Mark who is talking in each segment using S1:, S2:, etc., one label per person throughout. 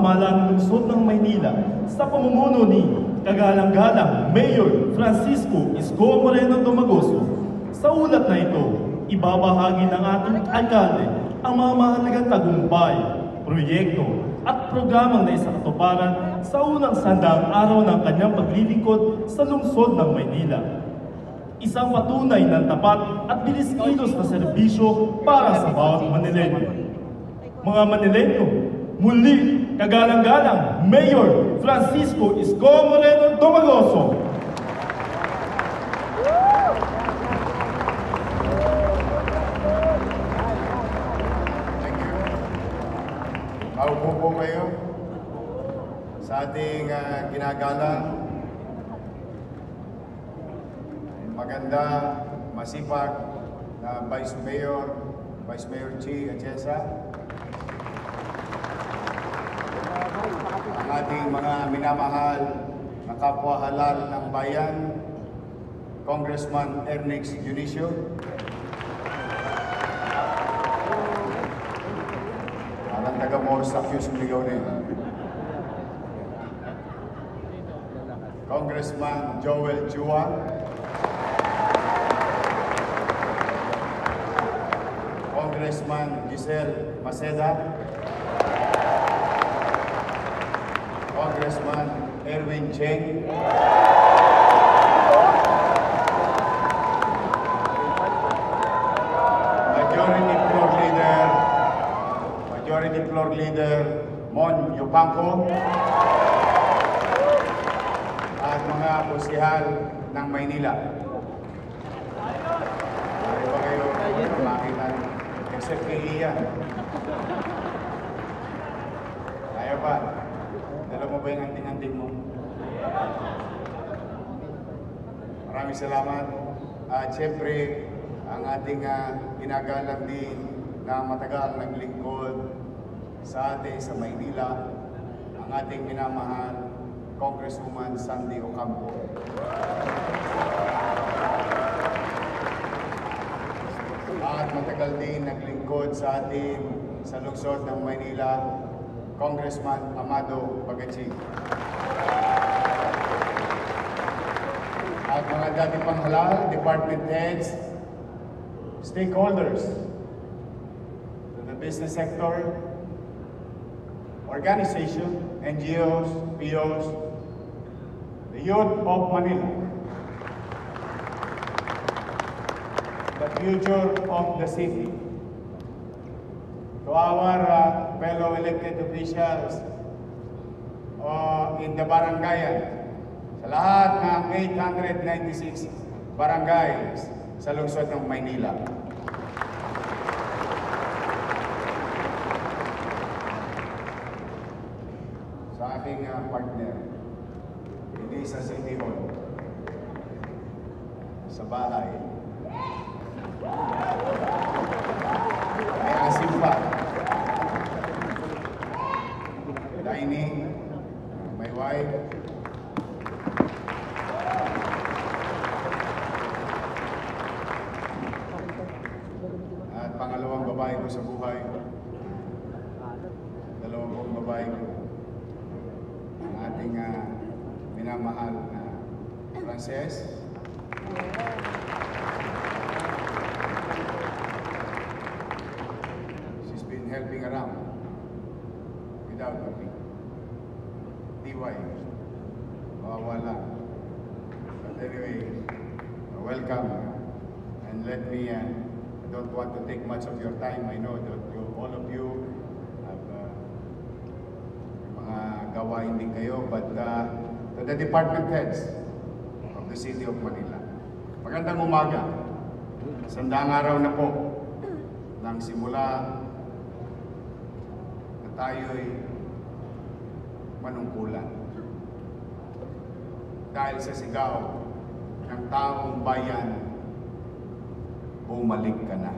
S1: pamahalaan ng lungsod ng Maynila sa pamumuno ni kagalang-galang Mayor Francisco Isko Moreno Domagoso. Sa ulat na ito, ibabahagi ng ating alkalde ang mga mahalagang tagumpay, proyekto at programang naisakatuparan sa unang 100 araw ng kanyang paglilingkod sa lungsod ng Maynila. Isang patunay ng tapat at bilis-kilos na serbisyo para sa bawat Manileño. Mga Manileño, muli kagalang-galang Mayor Francisco Isko Moreno Domagoso.
S2: Thank you. Maupo po kayo sa ating ginagalang maganda, masipag na Vice Mayor Chi Atienza. Ang ating mga minamahal na kapwa halal ng bayan, Congressman Ernix Dionisio. Parang taga-Moros Accused Ligaw na yun. Congressman Joel Chua. Congressman Giselle Maceda. Congressman Erwin Cheng. Majority Floor Leader Mon Yupanco. At mga posihal ng Maynila. Pari ba kayo makita? Except kay Ian. Kaya ba? Dala mo ba yung anting-anting mo? Maraming salamat. At siyempre, ang ating ginagalang din na matagal naglingkod sa atin sa Maynila, ang ating minamahal Congresswoman Sandy Ocampo. At matagal din naglingkod sa atin sa lungsod ng Maynila, Congressman Amado Bagachi. At mga dati pang halal, department heads, stakeholders, to the business sector, organization, NGOs, POs, the youth of Manila, the future of the city. To our fellow elected officials in the barangayan, sa lahat ng 896 barangays sa lungsod ng Maynila. Sa aking partner, hindi sa City Hall, sa bahay, may asim pa. Dining, my wife, at pangalawang babae ko sa buhay, dalawang kong babae ko, ang ating minamahal na Frances. She's been helping around without me. TY, mawawala. But anyway, welcome. And let me, I don't want to take much of your time. I know that all of you have mga gawain din kayo. But to the department heads of the City of Manila, magandang umaga. Sandaang araw na po nang simula na tayo'y manungkulan. Dahil sa sigaw ng taong bayan, bumalik ka na.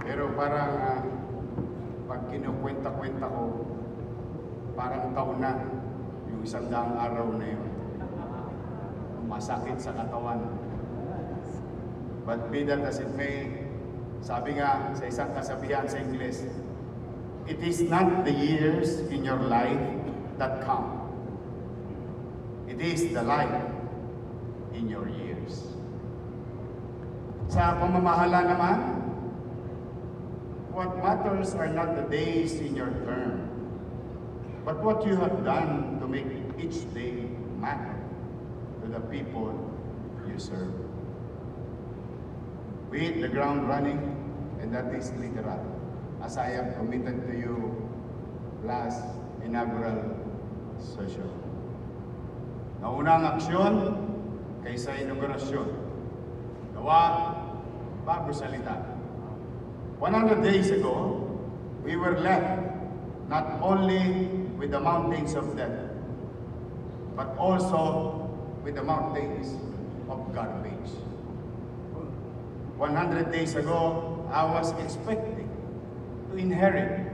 S2: Pero parang pag kinukwenta-kwenta ko, parang taon na yung 100 araw na yun. Masakit sa katawan. But be that as it may, sabi nga sa isang kasabihan sa Ingles, it is not the years in your life that count. It is the life in your years. Sa pamamahala naman, what matters are not the days in your term, but what you have done to make each day matter to the people you serve. We hit the ground running, and that is literal, as I have committed to you last inaugural session. Naunang aksyon kaysa inaugurasyon. Gawa bago salita. 100 days ago, we were left not only with the mountains of death, but also with the mountains of garbage. 100 days ago, I was expecting to inherit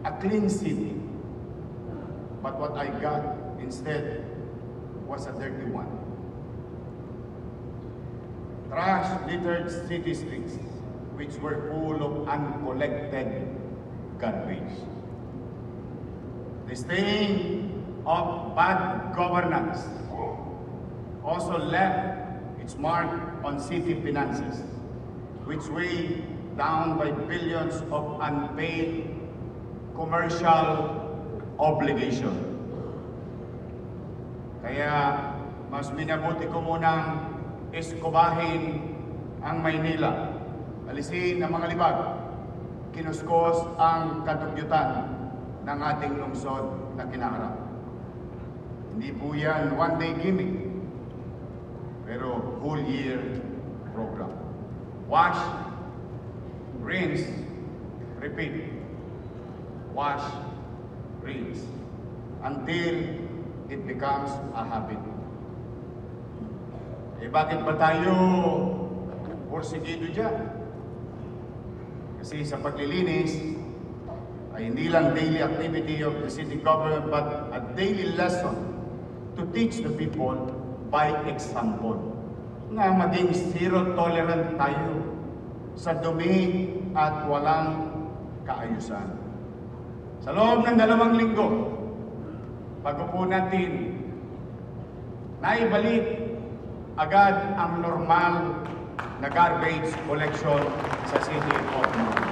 S2: a clean city. But what I got instead was a dirty one. Trash-littered city streets, which were full of uncollected garbage. The stain of bad governance also left its mark on city finances, which weigh down by billions of unpaid commercial obligation. Kaya mas minabuti ko munang eskubahin ang Maynila, alisin ang mga libag, kinuskos ang kadugyutan ng ating lungsod na kinaharap. Hindi po yan one-day gimmick, pero whole year program. Wash, rinse, repeat. Wash, rinse, until it becomes a habit. Eh bakit ba tayo porsigido dyan? Kasi sa paglilinis ay hindi lang daily activity of the city government, but a daily lesson to teach the people by example, na maging zero tolerant tayo sa dumi at walang kaayusan. Sa loob ng 2 linggo, bago po natin naibalik agad ang normal na garbage collection sa City of Manila.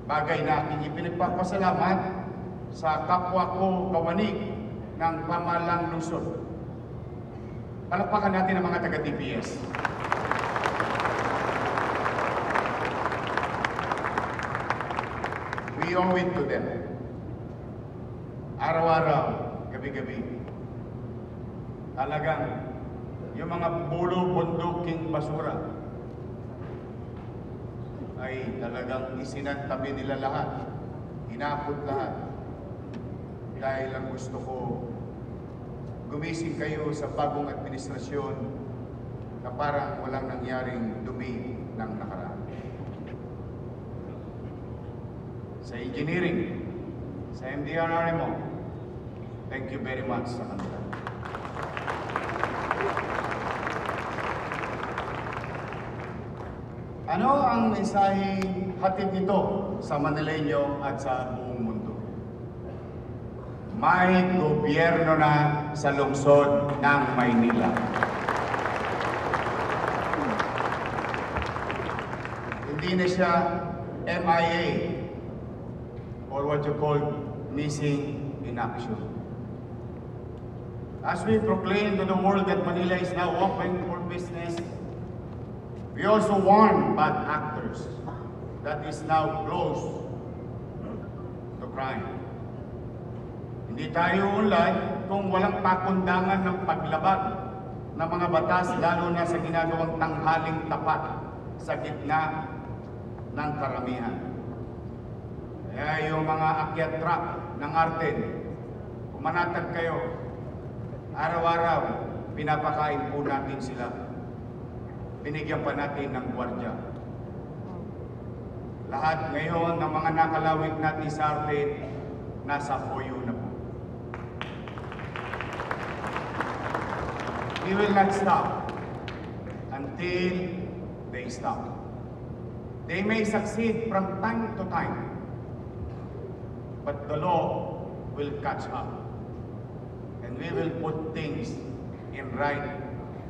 S2: Bagay na aking ipinagpapasalamat sa kapwa ko kawanig ng pamahalang lungsod. Palakpakan natin ang mga taga-TPS. We owe it to them. Araw-araw, gabi-gabi. Talagang yung mga bulo-bunduking basura ay talagang isinantabi nila lahat. Inapot lahat. Dahil lang gusto ko gumising kayo sa bagong administrasyon na parang walang nangyaring dumi ng nakaraan. Sa engineering, sa MDRRMO, thank you very much sa kanila. Ano ang mensahe hatid nito sa Manileño at sa buong mundo? May gobyerno na sa lungsod ng Maynila. Hindi na siya MIA or what you call missing in action. As we proclaim to the world that Manila is now open for business, we also warn bad actors that is now close to crime. Hindi tayo unlad kung walang pakundangan ng paglabag ng mga batas, lalo na sa ginagawang tanghaling tapat sa gitna ng karamihan. Kaya yung mga akyat truck ng Arten, pumanatag kayo. Araw-araw, pinapakain po natin sila. Binigyan pa natin ng gwardiya. Lahat ngayon ng mga nakalawit natin sa Arten, nasa OYU na po. We will not stop until they stop. They may succeed from time to time, but the law will catch up, and we will put things in right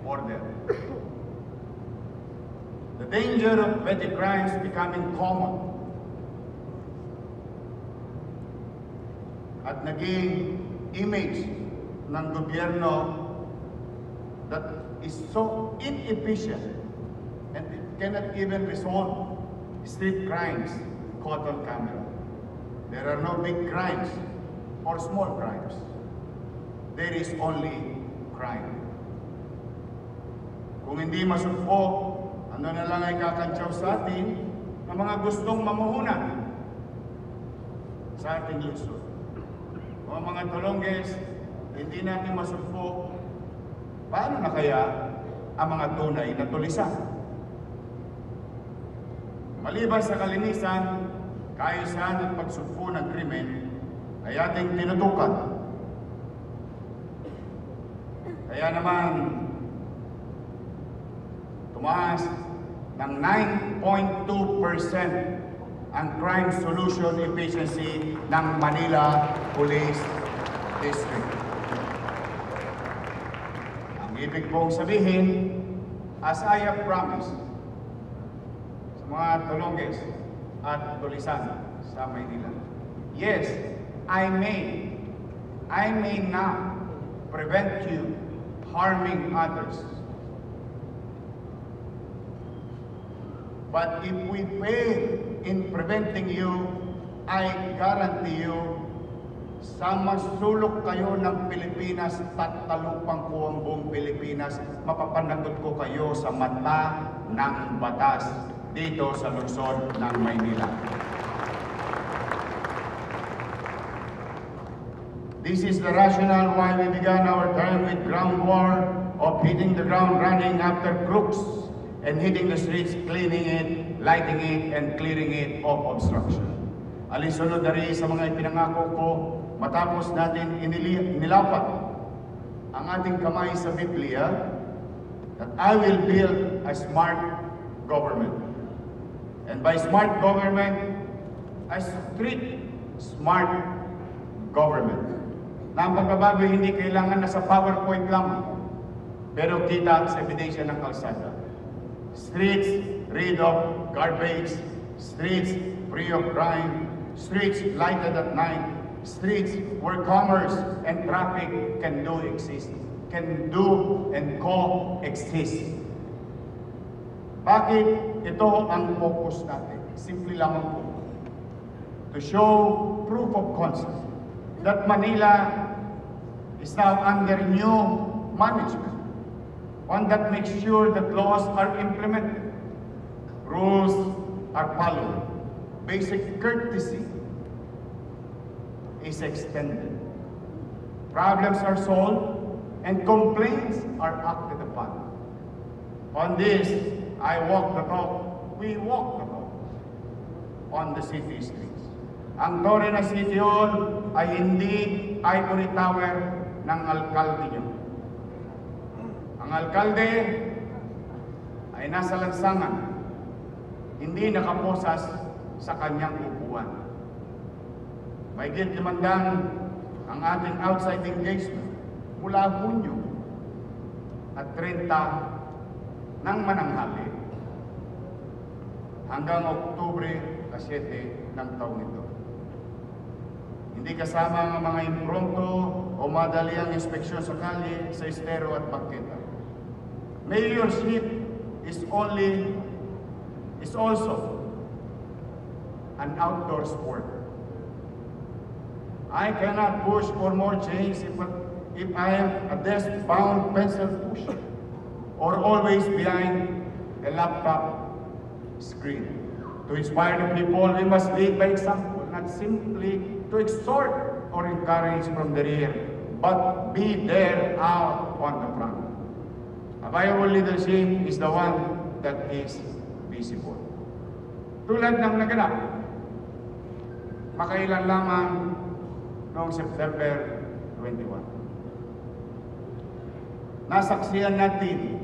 S2: order. The danger of petty crimes becoming common at naging image ng gobyerno that is so inefficient and it cannot even resolve street crimes caught on camera. There are no big crimes or small crimes. There is only crime. Kung hindi masugpo, ano na lang ay kakantsaw sa atin ng mga gustong mamuhunan sa ating lungsod. O mga tulongges, hindi natin masugpo, paano na kaya ang mga tunay na tulisan? Maliban sa kalinisan, kaayusan at pagsugpo ng krimen ay ating tinutukan. Kaya naman, tumaas ng 9.2% ang crime solution efficiency ng Manila Police District. Ang ibig pong sabihin, as I have promised sa mga tulongges at tulisan sa Maynila, yes, I may not prevent you harming others. But if we fail in preventing you, I guarantee you, sa masulok kayo ng Pilipinas, tatalupang ko ang buong Pilipinas, mapapanagot ko kayo sa mata ng batas dito sa lungsod ng Maynila. This is the rationale why we began our term with ground war of hitting the ground running after crooks and hitting the streets, cleaning it, lighting it, and clearing it of obstruction. Alinsunod na rin sa mga ipinangako ko, matapos natin inilapat ang ating kamay sa Biblia, that I will build a smart government. And by smart government, a street smart government. Na ang pagbabago hindi kailangan nasa PowerPoint lang, pero kita sa ebidensya ng kalsada. Streets rid of garbage, streets free of crime, streets lighted at night, streets where commerce and traffic can do and coexist. Bakit ito ang focus natin? Simple lamang po. To show proof of concept that Manila is now under new management. One that makes sure that laws are implemented, rules are followed, basic courtesy is extended, problems are solved, and complaints are acted upon. On this, I walk the talk, we walk the talk on the city streets. Ang Torre na City Hall ay hindi ivory tower ng alkalde niyo. Ang alkalde ay nasa lansangan, hindi nakaposas sa kanyang upuan. Mahigit 500 ang ating outside engagement mula Hunyo at 30 ng mananghali hanggang Oktubre 7 ng taong ito. Hindi kasama ang mga impromptu o madaliang inspeksyon sa kalye, sa estero at bangketa. Mayorship is also an outdoor sport. I cannot push for more change if I am a desk-bound pencil pusher or always behind a laptop screen. To inspire the people, we must lead by example, not simply to exhort or encourage from the rear, but be there out on the front. A viable leadership is the one that is visible. Tulad ng naganap, makailan lamang noong September 21. nasaksihan natin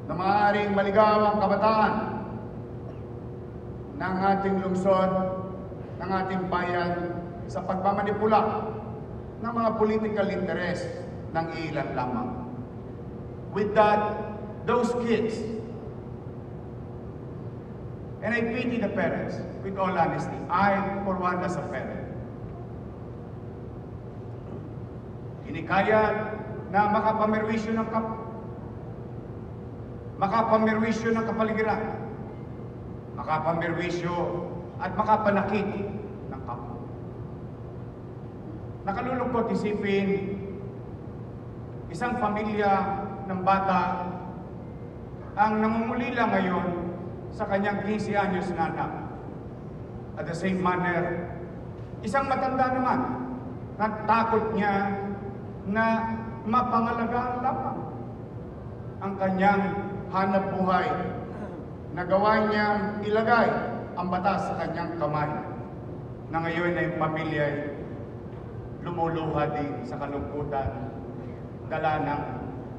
S2: na maaaring maligaw ang kabataan ng ating lungsod, ng ating bayan sa pagmamanipula ng mga political interest ng ilan lamang. With that, those kids, and I pity the parents, with all honesty, I, for one, as a parent, hinikaya na makapamerwisyo ng makapamerwisyo ng kapaligiran, makapamerwisyo at makapanakit ng kapwa. Nakalulungkot isipin, isang pamilya ng bata ang namumulila ngayon sa kanyang 15 anyos na anak. At the same manner, isang matanda naman, natakot niya na mapangalagaan lamang ang kanyang hanap buhay, na gawa niyang ilagay ang batas sa kanyang kamay, na ngayon ay pamilya ay lumuluha din sa kalungkutan, dala ng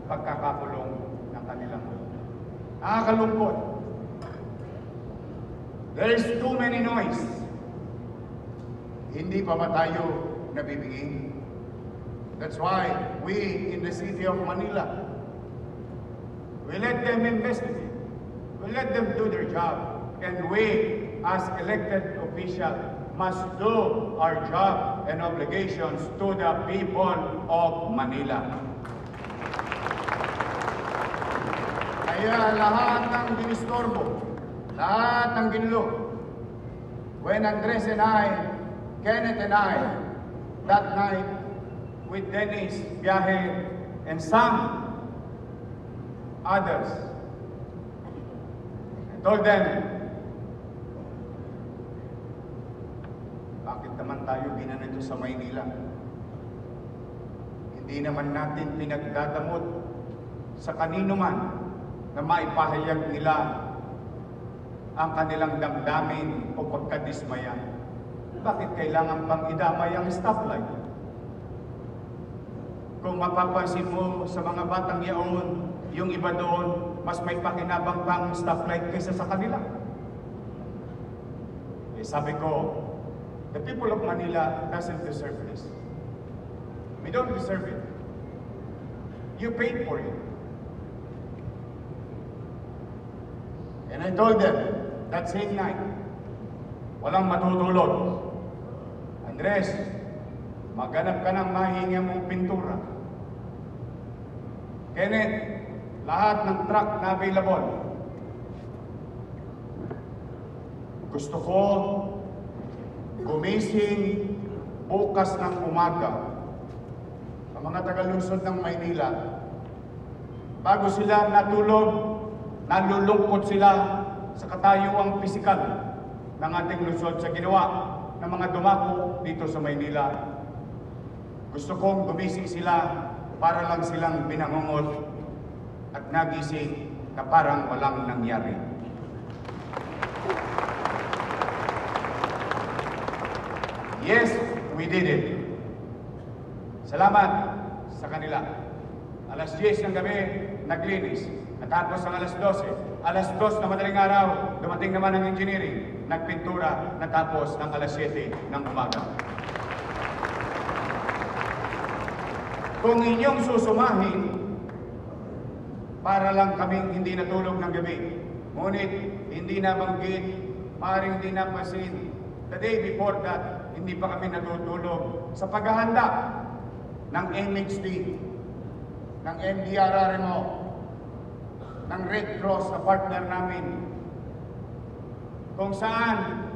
S2: pagkakakulong ng kanilang buhay. Nakakalungkot. There is too many noise. Hindi pa ba tayo nabibigay? That's why we in the city of Manila, we let them investigate. We let them do their job. And we, as elected officials, must do our job and obligations to the people of Manila. Kaya lahat ng dinistorbo, lahat ng ginulo, when Andres and I, Kenneth and I, that night, with Dennis, Biahe, and some others, I told them, bakit naman tayo ginanito sa Maynila? Hindi naman natin pinagdadamot sa kanino man na maipahayag nila ang kanilang damdamin o pagkadismaya. Bakit kailangan pang idamay ang stoplight? Kung mapapansin mo sa mga batang yaon, yung iba doon, mas may pakinabang pang stoplight kaysa sa kanila. Eh, sabi ko, the people of Manila doesn't deserve this. We don't deserve it. You paid for it. And I told them, that same night, walang matutulog. Andres, maghanap ka ng mahinga mong pintura. Kenneth, lahat ng truck na available. Gusto ko gumising bukas ng umaga ang mga taga-lungsod ng Maynila. Bago sila natulog, nalulungkot sila sa katayuang pisikal ng ating lungsod sa ginawa ng mga dumako dito sa Maynila. Gusto kong gumising sila para lang silang binangungot at nagising na parang walang nangyari. Yes, we did it. Salamat sa kanila. Alas 10 ng gabi, naglinis. Natapos ang alas 12. Alas 2 na madaling araw, dumating naman ang engineering. Nagpintura, natapos ng alas 7 ng umaga. Kung inyong susumahin, para lang kaming hindi natulog ng gabi. Ngunit hindi nabanggit, maaaring hindi napansin. The day before that, hindi pa kami natutulog sa paghahanda ng MHD, ng MDRRMO, ng Red Cross na partner namin, kung saan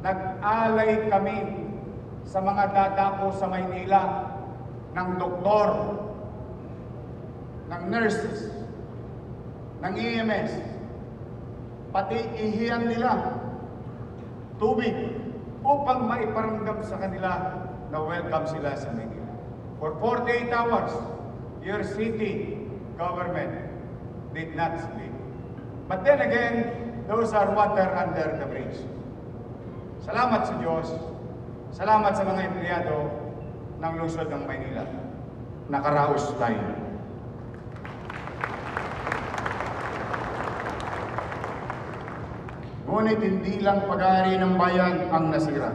S2: nag-alay kami sa mga dadako sa Maynila ng doktor, ng nurses, ng EMS, pati ihiyan nila tubig upang maiparamdam sa kanila na welcome sila sa Maynila. For 48 hours, your city government did not sleep. But then again, those are water under the bridge. Salamat sa Diyos. Salamat sa mga empleyado ng lungsod ng Maynila. nakaraos tayo. Ngunit hindi lang pag-aari ng bayan ang nasira.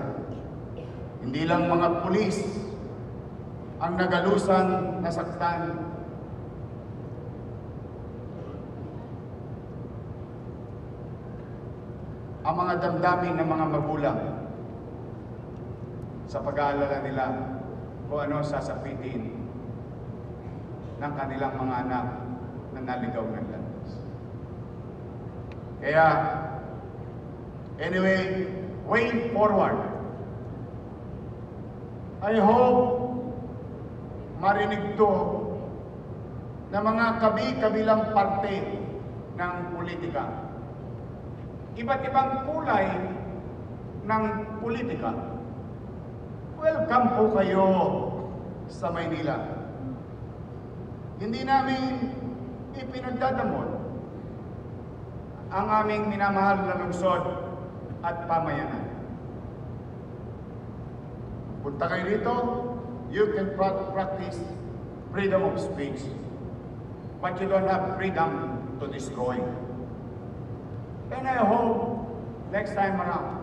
S2: Hindi lang mga pulis ang nagalusan, nasaktan. Ang mga damdamin ng mga magulang sa pag-aalala nila kung ano sasapitin ng kanilang mga anak na naligaw ng landas. Kaya, anyway, way forward. I hope marinig to na mga kabi-kabilang parte ng politika. Iba't ibang kulay ng politika. Welcome po kayo sa Maynila. Hindi namin ipinagdadamot ang aming minamahal na lungsod at pamayanan. Punta kayo dito, you can practice freedom of speech, but you don't have freedom to destroy. And I hope next time around,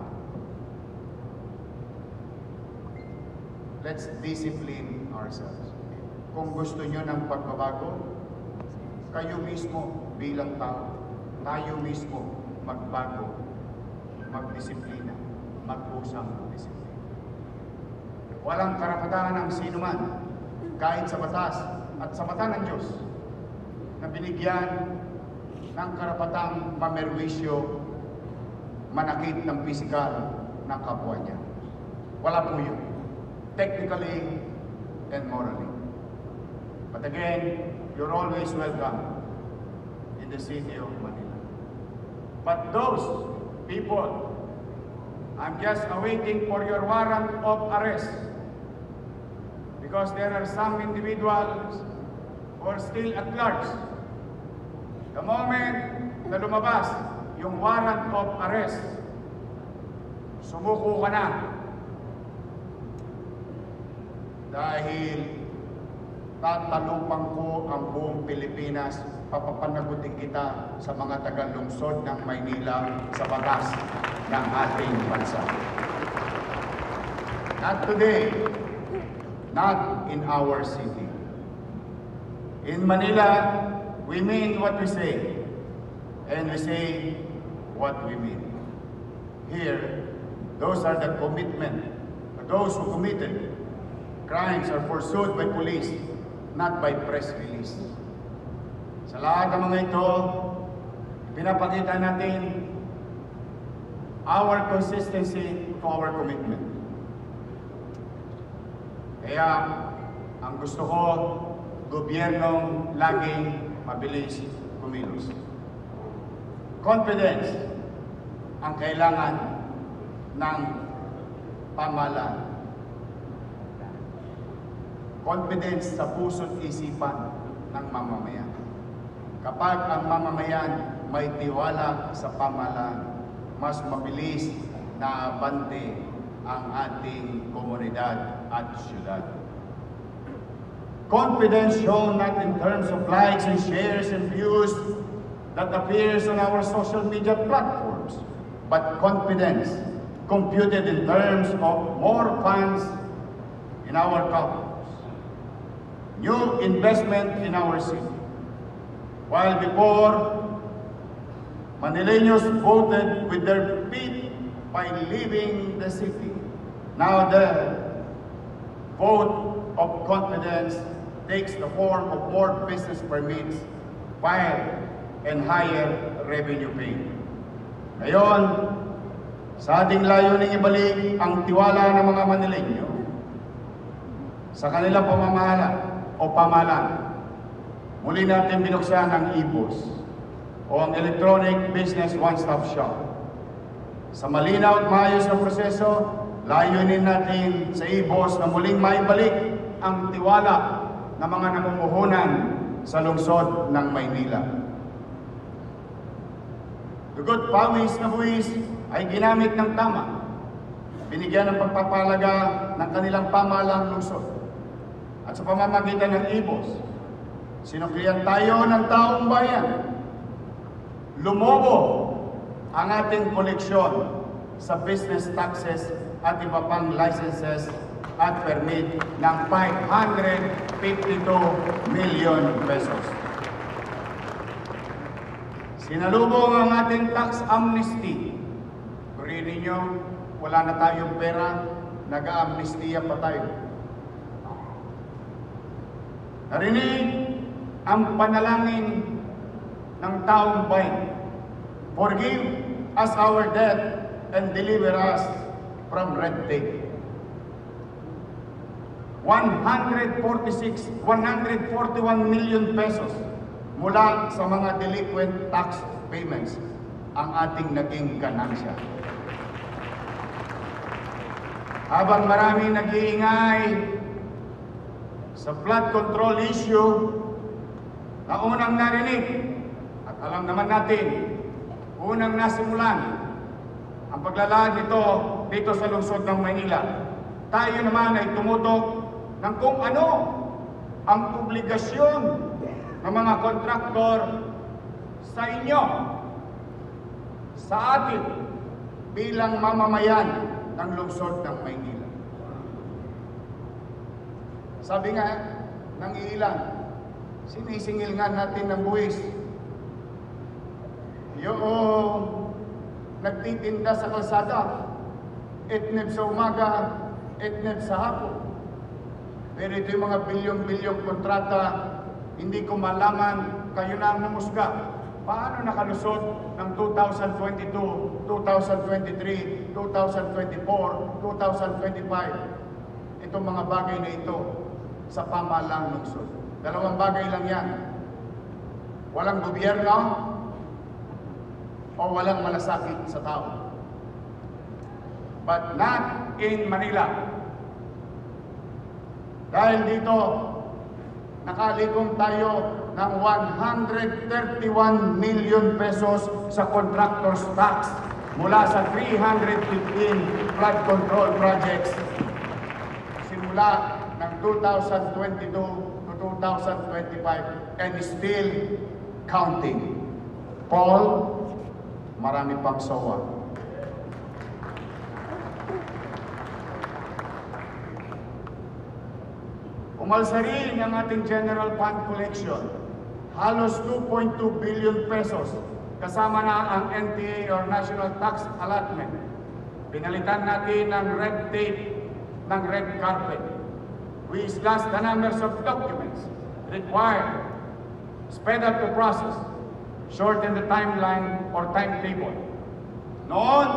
S2: let's discipline ourselves. Kung gusto nyo ng pagbabago, kayo mismo bilang tao, tayo mismo magbago, magdisiplina, mag-usang disiplina. Walang karapatan ng sinuman, kahit sa batas at sa mata ng Diyos, na binigyan ng karapatang mamerwisyo, manakit ng pisikal ng kapwa niya. Wala po yun. Technically and morally. But again, you're always welcome in the city of Manila. But those people, I'm just awaiting for your warrant of arrest, because there are some individuals who are still at large. The moment na lumabas yung warrant of arrest, sumuko ka na. Dahil tatalupang ko ang buong Pilipinas, papapanagutin kita sa mga taga-lungsod ng Maynila sa batas ng ating bansa. Not today, not in our city. In Manila, we mean what we say, and we say what we mean. Here, those are the commitment. Those who committed crimes are pursued by police, not by press release. Sa lahat ng mga ito, pinapakita natin our consistency to our commitment. Kaya, ang gusto ko, gobyernong laging mabilis kumilos. Confidence ang kailangan ng pamahalaan. Confidence sa puso't isipan ng mamamayan. Kapag ang mamamayan may tiwala sa pamahalaan, mas mabilis na abante ang ating komunidad at syudad. Confidence shown not in terms of likes and shares and views that appears on our social media platforms, but confidence computed in terms of more funds in our coffers, new investment in our city. While before, Manileños voted with their feet by leaving the city, now the vote of confidence takes the form of more business permits, filed, and higher revenue paid. Ngayon, sa ating layuning ibalik ang tiwala ng mga Manileño sa kanilang pamamahala o pamahalaan, muli natin binuksan ang e-boss o ang Electronic Business One-Stop Shop. Sa malinaw at maayos na proseso, layunin natin sa e-boss na muling maibalik ang tiwala ng mga namumuhunan sa lungsod ng Maynila. Dugot pawis na buwis ay ginamit ng tama. Binigyan ng pagpapalaga ng kanilang pamahalaang lungsod. at sa pamamagitan ng IBOS, sinuklian tayo ng taong bayan. Lumobo ang ating koleksyon sa business taxes at iba pang licenses at permit ng 552 million pesos. Sinalubong ang ating tax amnesty. Kuriin ninyo, wala na tayong pera, nag-amnestiya pa tayo. Narinig ang panalangin ng taong bayan. Forgive us our debt and deliver us from red tape. 141 million pesos mula sa mga delinquent tax payments ang ating naging ganansya. Habang marami nag-iingay sa flood control issue na unang narinig, at alam naman natin, unang nasimulan ang paglalahad nito dito sa lungsod ng Maynila, tayo naman ay tumutok ng kung ano ang obligasyon ng mga kontraktor sa inyo, sa atin bilang mamamayan ng lungsod ng Maynila. Sabi nga ng ilan, sinisingil nga natin ng buwis. Yung nagtitinda sa kalsada, etneb sa umaga, etneb sa hapon. Pero ito yung mga bilyong-bilyong kontrata, hindi ko malaman, kayo na ang humusga. Paano nakalusot ng 2022, 2023, 2024, 2025? Itong mga bagay na ito sa pamahalang lungsod. Dalawang bagay lang yan. Walang gobyerno o walang malasakit sa tao. But not in Manila. Dahil dito, nakalikom tayo ng 131 million pesos sa contractor's tax mula sa 315 flood control projects simula ng 2022 to 2025 and still counting. Paul, marami pang SOA. Umalsa rin ang ating general fund collection. Halos 2.2 billion pesos kasama na ang NTA or National Tax Allotment. Pinalitan natin ng red tape, ng red carpet. We slashed the numbers of documents required, sped up the process, shorten the timeline or timetable. Noon,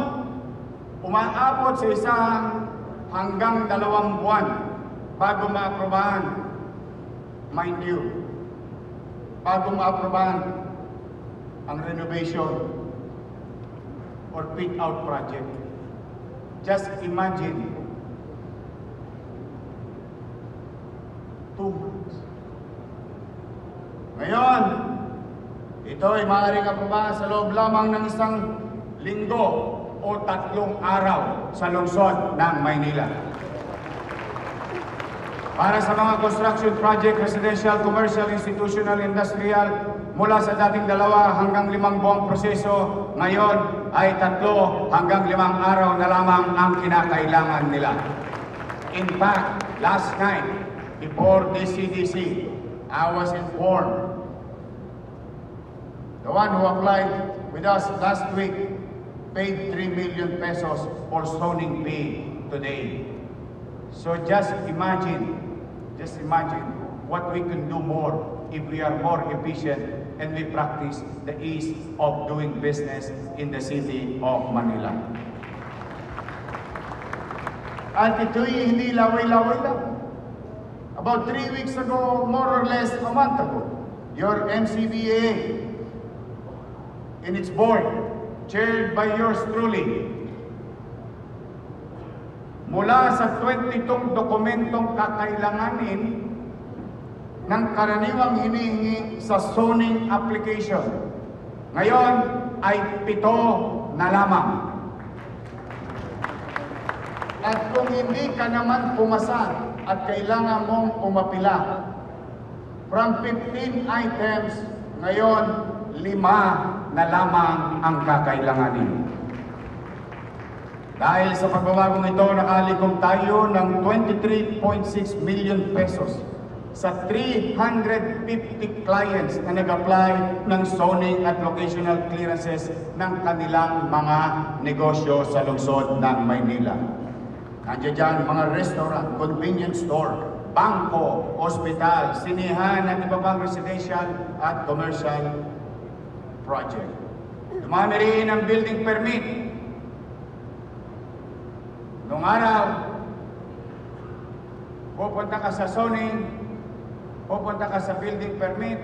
S2: umaabot sa isang hanggang 2 buwan bago maaprobahan, mind you, bago maaprobahan ang renovation or fit-out project. Just imagine, 2 months. Ngayon, ito ay maaaring aprobahan sa loob lamang ng 1 linggo o 3 araw sa lungsod ng Maynila. Para sa mga construction project, residential, commercial, institutional, industrial, mula sa dating 2 hanggang 5 buwang proseso, ngayon ay 3 hanggang 5 araw na lamang ang kinakailangan nila. In fact, last night, before DCDC, I was informed, the one who applied with us last week paid 3 million pesos for zoning fee today. So just imagine what we can do more if we are more efficient and we practice the ease of doing business in the city of Manila. At ito'y hindi laway-laway lang. About 3 weeks ago, more or less a month ago, your MCBA in its board, chaired by yours truly, mula sa 22 dokumentong kakailanganin ng karaniwang hinihingi sa zoning application, ngayon ay 7 na lamang. At kung hindi ka naman pumasa at kailangan mong umapila. From 15 items, ngayon 5 na lamang ang kakailanganin. Dahil sa pagbabagong ito, nakalikom tayo ng 23.6 million pesos sa 350 clients na nag-apply ng zoning at locational clearances ng kanilang mga negosyo sa lungsod ng Maynila. Nandiyan dyan mga restaurant, convenience store, bangko, ospital, sinihan at iba pang residential at commercial project. Dumami rin ang building permit. Noong araw, pupunta ka sa zoning, pupunta ka sa building permit,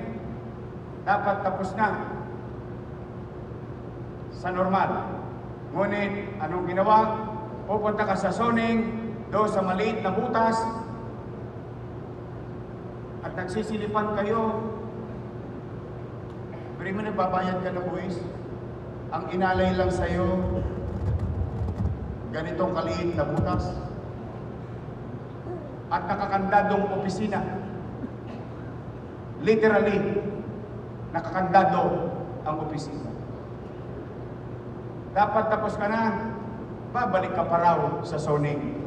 S2: dapat tapos na sa normal. Ngunit, anong ginawa? Pupunta ka sa zoning, doon sa maliit na butas, at nagsisilipan kayo, pero mo nagbabayad ka na buwis. Ang inalay lang sa'yo, ganitong kaliit na butas at nakakandadong opisina. Literally, nakakandado ang opisina. Dapat tapos ka na, babalik ka pa raw sa zoning.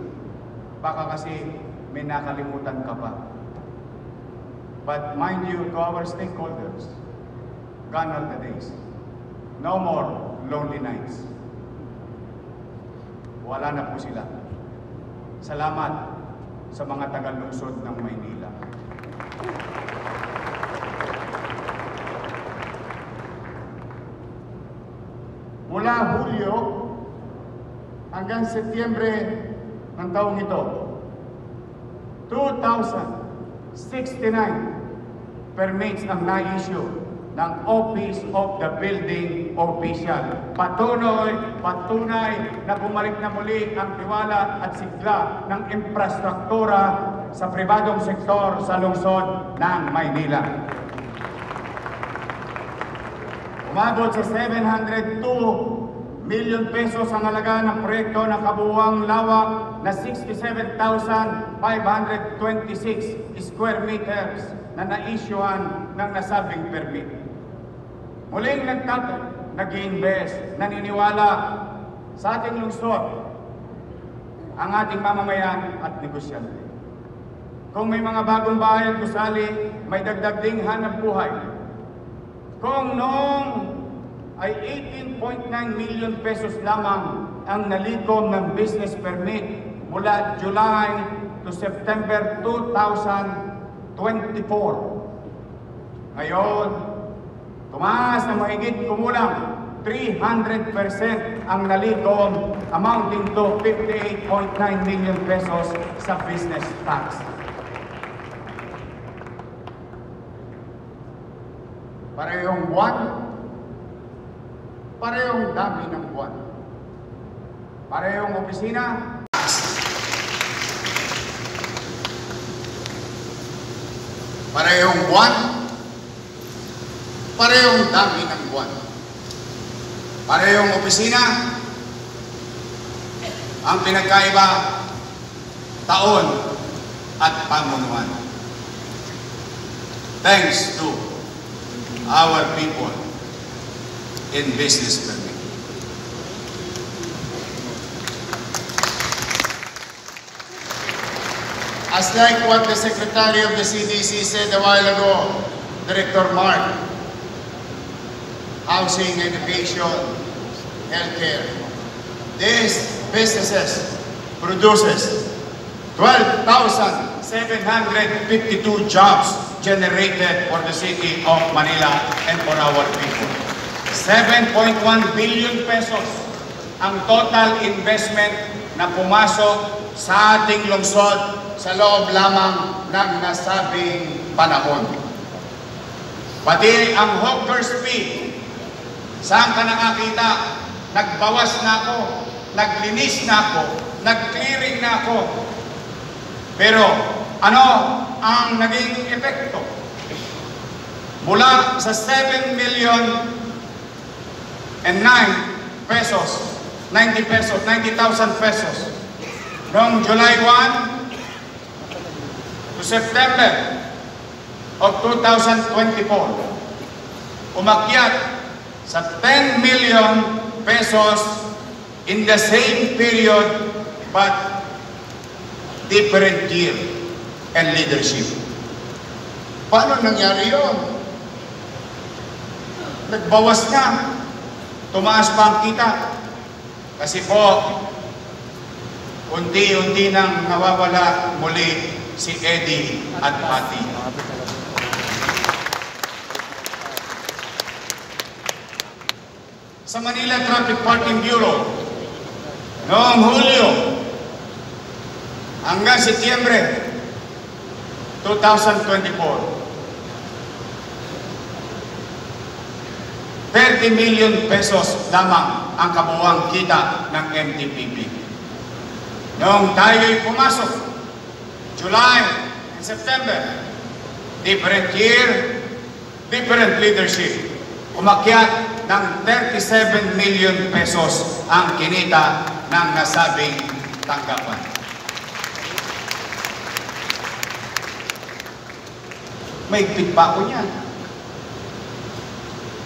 S2: Baka kasi may nakalimutan ka pa. But mind you, to our stakeholders, gone are the days. No more lonely nights. Wala na po sila. Salamat sa mga taga-lungsod ng Maynila. Mula Hulyo hanggang Setyembre ng taong ito, 2,069 permits ang na-issue ng Office of the Building Official. Patunay na bumalik na muli ang tiwala at sigla ng infrastruktura sa pribadong sektor sa lungsod ng Maynila. Umabot sa 702 million pesos ang halaga ng proyekto ng kabuuang lawak na 67,526 square meters na na-issuean ng nasabing permit. Muling nag-invest, naniniwala sa ating lungsod ang ating mamamayan at negosyante. Kung may mga bagong bahay at gusali, may dagdag ding hanap buhay. Kung noong ay 18.9 million pesos lamang ang nalikom ng business permit mula July to September 2024. Ngayon, tumaas na mahigit kumulang 300% ang nalikom, amounting to 58.9 million pesos sa business tax. Parehong buwan, parehong dami ng buwan. Parehong opisina, parehong buwan, parehong dami ng buwan. Parehong opisina, ang pinagkaiba, taon at pamunuan. Thanks to our people in business permit. As like what the Secretary of the CDC said a while ago, Director Mark, housing, education, healthcare, these businesses produces 12,752 jobs generated for the city of Manila and for our people. 7.1 billion pesos ang total investment na pumasok sa ating lungsod sa loob lamang ng nasabing panahon. Pati ang hawkers fee, saan ka nakakita? Nagbawas na ako, naglinis na ako, nag-clearing na ako. Pero ano ang naging epekto? Mula sa 7 million and 9 pesos, 90,000 pesos, noong July 1, September of 2024, umakyat sa 10 million pesos in the same period but different year and leadership. Paano nangyari yun? Nagbawas na. Tumaas pa ang kita. Kasi po, unti-unti nang nawawala muli si Eddie at Patty. Sa Manila Traffic Parking Bureau, noong Hulyo hanggang Setyembre 2024, 30 million pesos lamang ang kabuuang kita ng MTPP. Noong tayo'y pumasok, July and September, different year, different leadership. Umakyat ng 37 million pesos ang kinita ng nasabing tanggapan. Mahigpit pa ako niyan.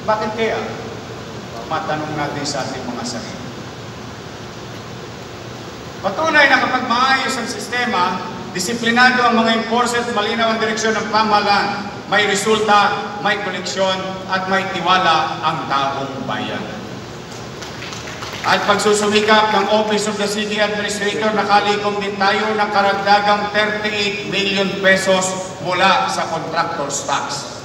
S2: Bakit kaya? Matanong natin sa ating mga sarili. Patunay na kapag maayos ang sistema, disiplinado ang mga enforcers, malinaw ang direksyon ng pamahalaan, may resulta, may koneksyon, at may tiwala ang taong bayan. At pagsusumikap ng Office of the City Administrator, nakalikom din tayo ng karagdagang 38 million pesos mula sa contractor's tax.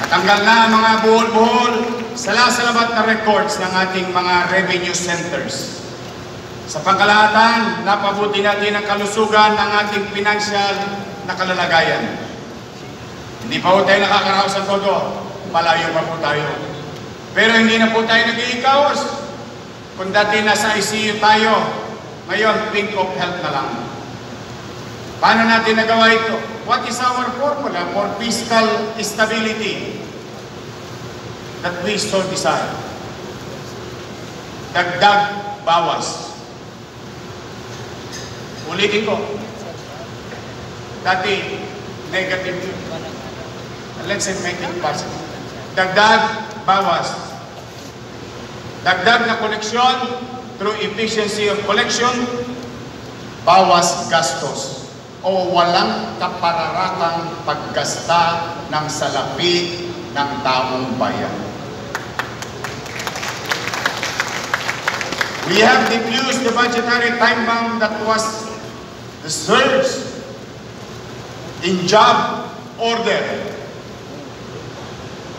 S2: Natanggal na ang mga buhol-buhol sa salabat na records ng ating mga revenue centers. Sa pangkalahatan, napabuti natin ang kalusugan ng ating financial na kalalagayan. Hindi pa po tayo nakakaraos sa todo, malayo pa po tayo. Pero hindi na po tayo nag-iikaos. Kung dati nasa ICU tayo, ngayon think of health na lang. Paano natin nagawa ito? What is our formula for fiscal stability that we so desire? Dagdag, bawas. Ulitin ko. Dati, negative yun. Let's say make it positive. Dagdag, bawas. Dagdag na koleksyon through efficiency of collection, bawas gastos o walang kapararatang paggasta ng salapi ng taong bayan. We have diffused the budgetary time bomb that was the surge in job order.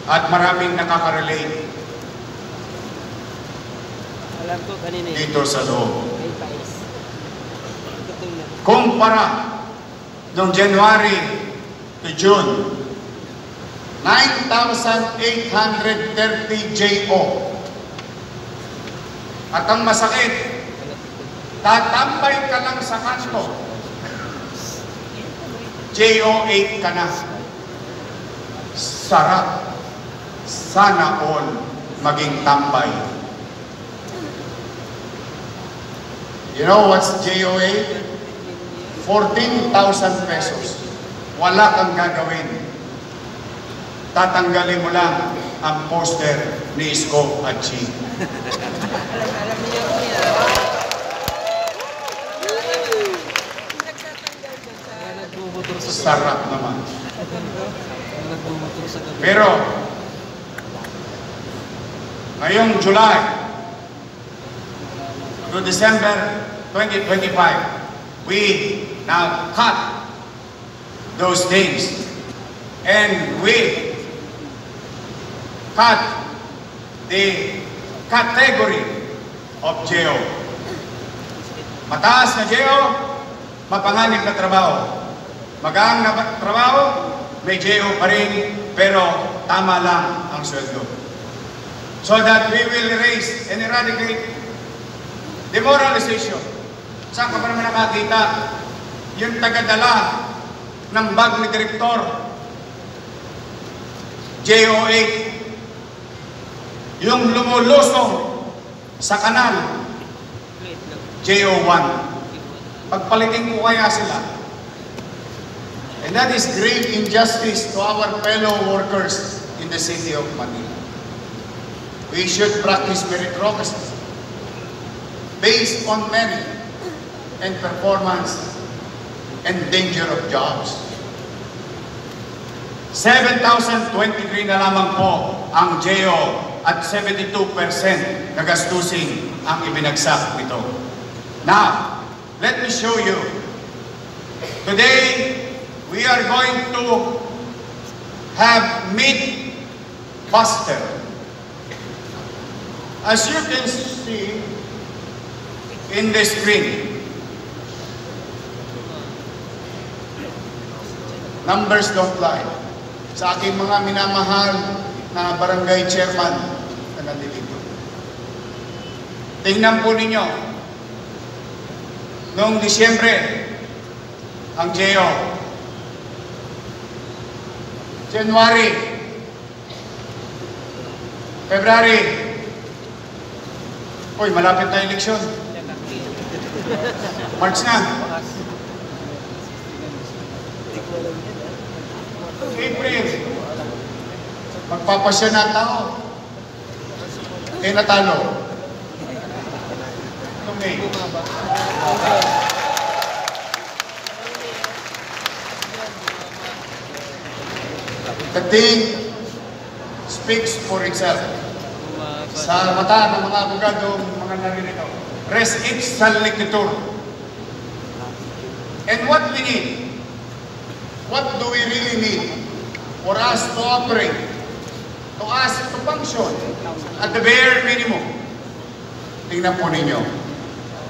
S2: At maraming nakaka-relate dito sa loob. Kumpara noong January to June, 9,830 JO. At ang masakit, tatambay ka lang sa kanto, JO8 ka na. Sarap. Sana all maging tambay. You know what's JO8? 14,000 pesos. Wala kang gagawin. Tatanggalin mo lang ang poster ni Isko at Chi. Sarap naman. Pero ngayong July to December 2025, we now cut those things and we cut the category of JO. Mataas na JO, mapanganib na trabaho. Magaang na trabaho, may JO pa rin, pero tama lang ang sweldo. So that we will erase and eradicate demoralization. Saan ka pa naman nakakita? Yung tagadala ng bag ni Direktor, JO8, yung lumulusong sa kanal, JO1. Pagpalitin ko kaya sila, And that is great injustice to our fellow workers in the city of Manila. We should practice meritocracy based on merit and performance and danger of jobs. 7,023 na lamang po ang GEO at 72% na gastusin ang ibinagsak nito. Now, let me show you. Today, we are going to have meat buster. As you can see in the screen, numbers don't lie. Sa aking mga minamahal na barangay chairman na nandito. Tingnan po ninyo, noong Disyembre, ang GEO, January, February, uy, malapit na eleksyon. March na. April, magpapasya na ang tao. Eh, natalo. Noong May. The thing speaks for itself. Sa mata ng mga abogado, mga naririto. Res ipsa lectitur. And what we need, what do we really need for us to operate, to us to function at the bare minimum? Tingnan po ninyo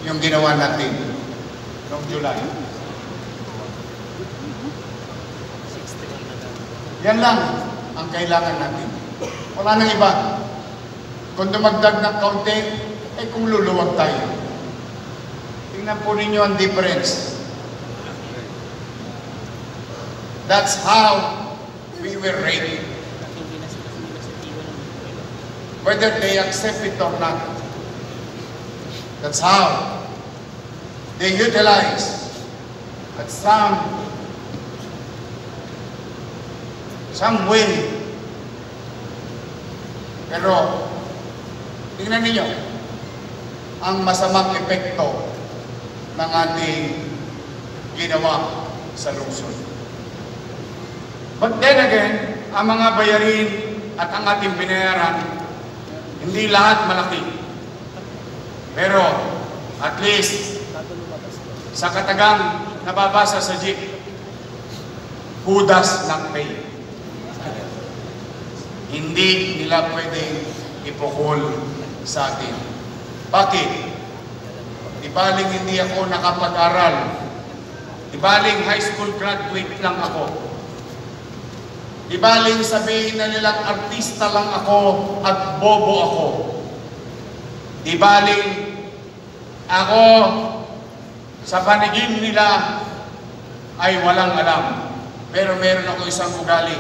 S2: yung ginawa natin noong July. Yan lang ang kailangan natin. Wala nang iba. Kung dumagdag ng kaunti, eh kung luluwag tayo. Tingnan po ninyo ang difference. That's how we were rated. Whether they accept it or not. That's how they utilize at some way. Pero, tingnan ninyo, ang masamang epekto ng ating ginawa sa lungsod. But then again, ang mga bayarin at ang ating binayaran, hindi lahat malaki. Pero, at least, sa katagang nababasa sa jeep, hudas ng pay. Hindi nila pwedeng ipukol sa atin. Bakit? Ibaling hindi ako nakapag-aral. Ibaling high school graduate lang ako. Ibaling sabihin na nilang artista lang ako at bobo ako. Ibaling ako sa paningin nila ay walang alam. Pero meron ako isang ugali.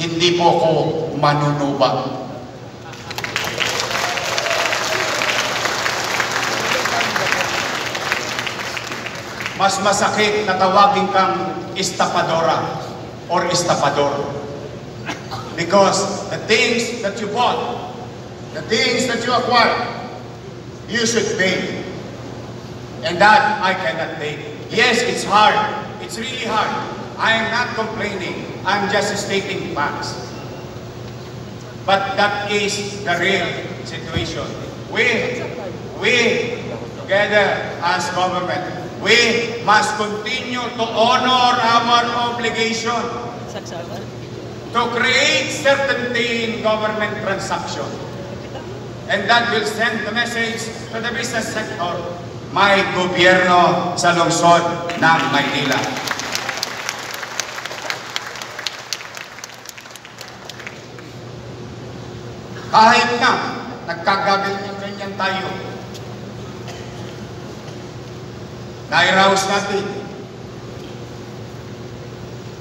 S2: Hindi po ako manunuba. Mas masakit na tawagin kang estapadora or estapador. Because the things that you bought, the things that you acquired, you should pay. And that I cannot take. Yes, it's hard. It's really hard. I am not complaining. I'm just stating facts. But that is the real situation. We together as government, we must continue to honor our obligation to create certainty in government transaction. And that will send the message to the business sector, may gobyerno sa lungsod ng Maynila. Kahit na nagkagaganyan tayo, nairaos natin,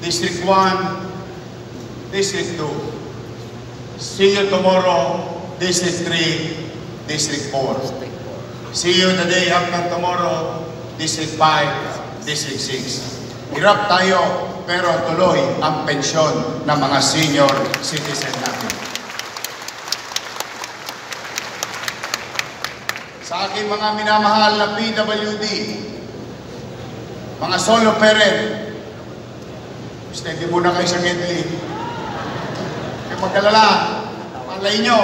S2: District 1, District 2. See you tomorrow, District 3, District 4. See you the day after tomorrow, District 5, District 6. Hirap tayo, pero tuloy ang pensyon ng mga senior citizen natin. Sa aking mga minamahal na PWD, mga solo parent, steady muna kayo sa Gedli. Kaya magkalala, malay nyo,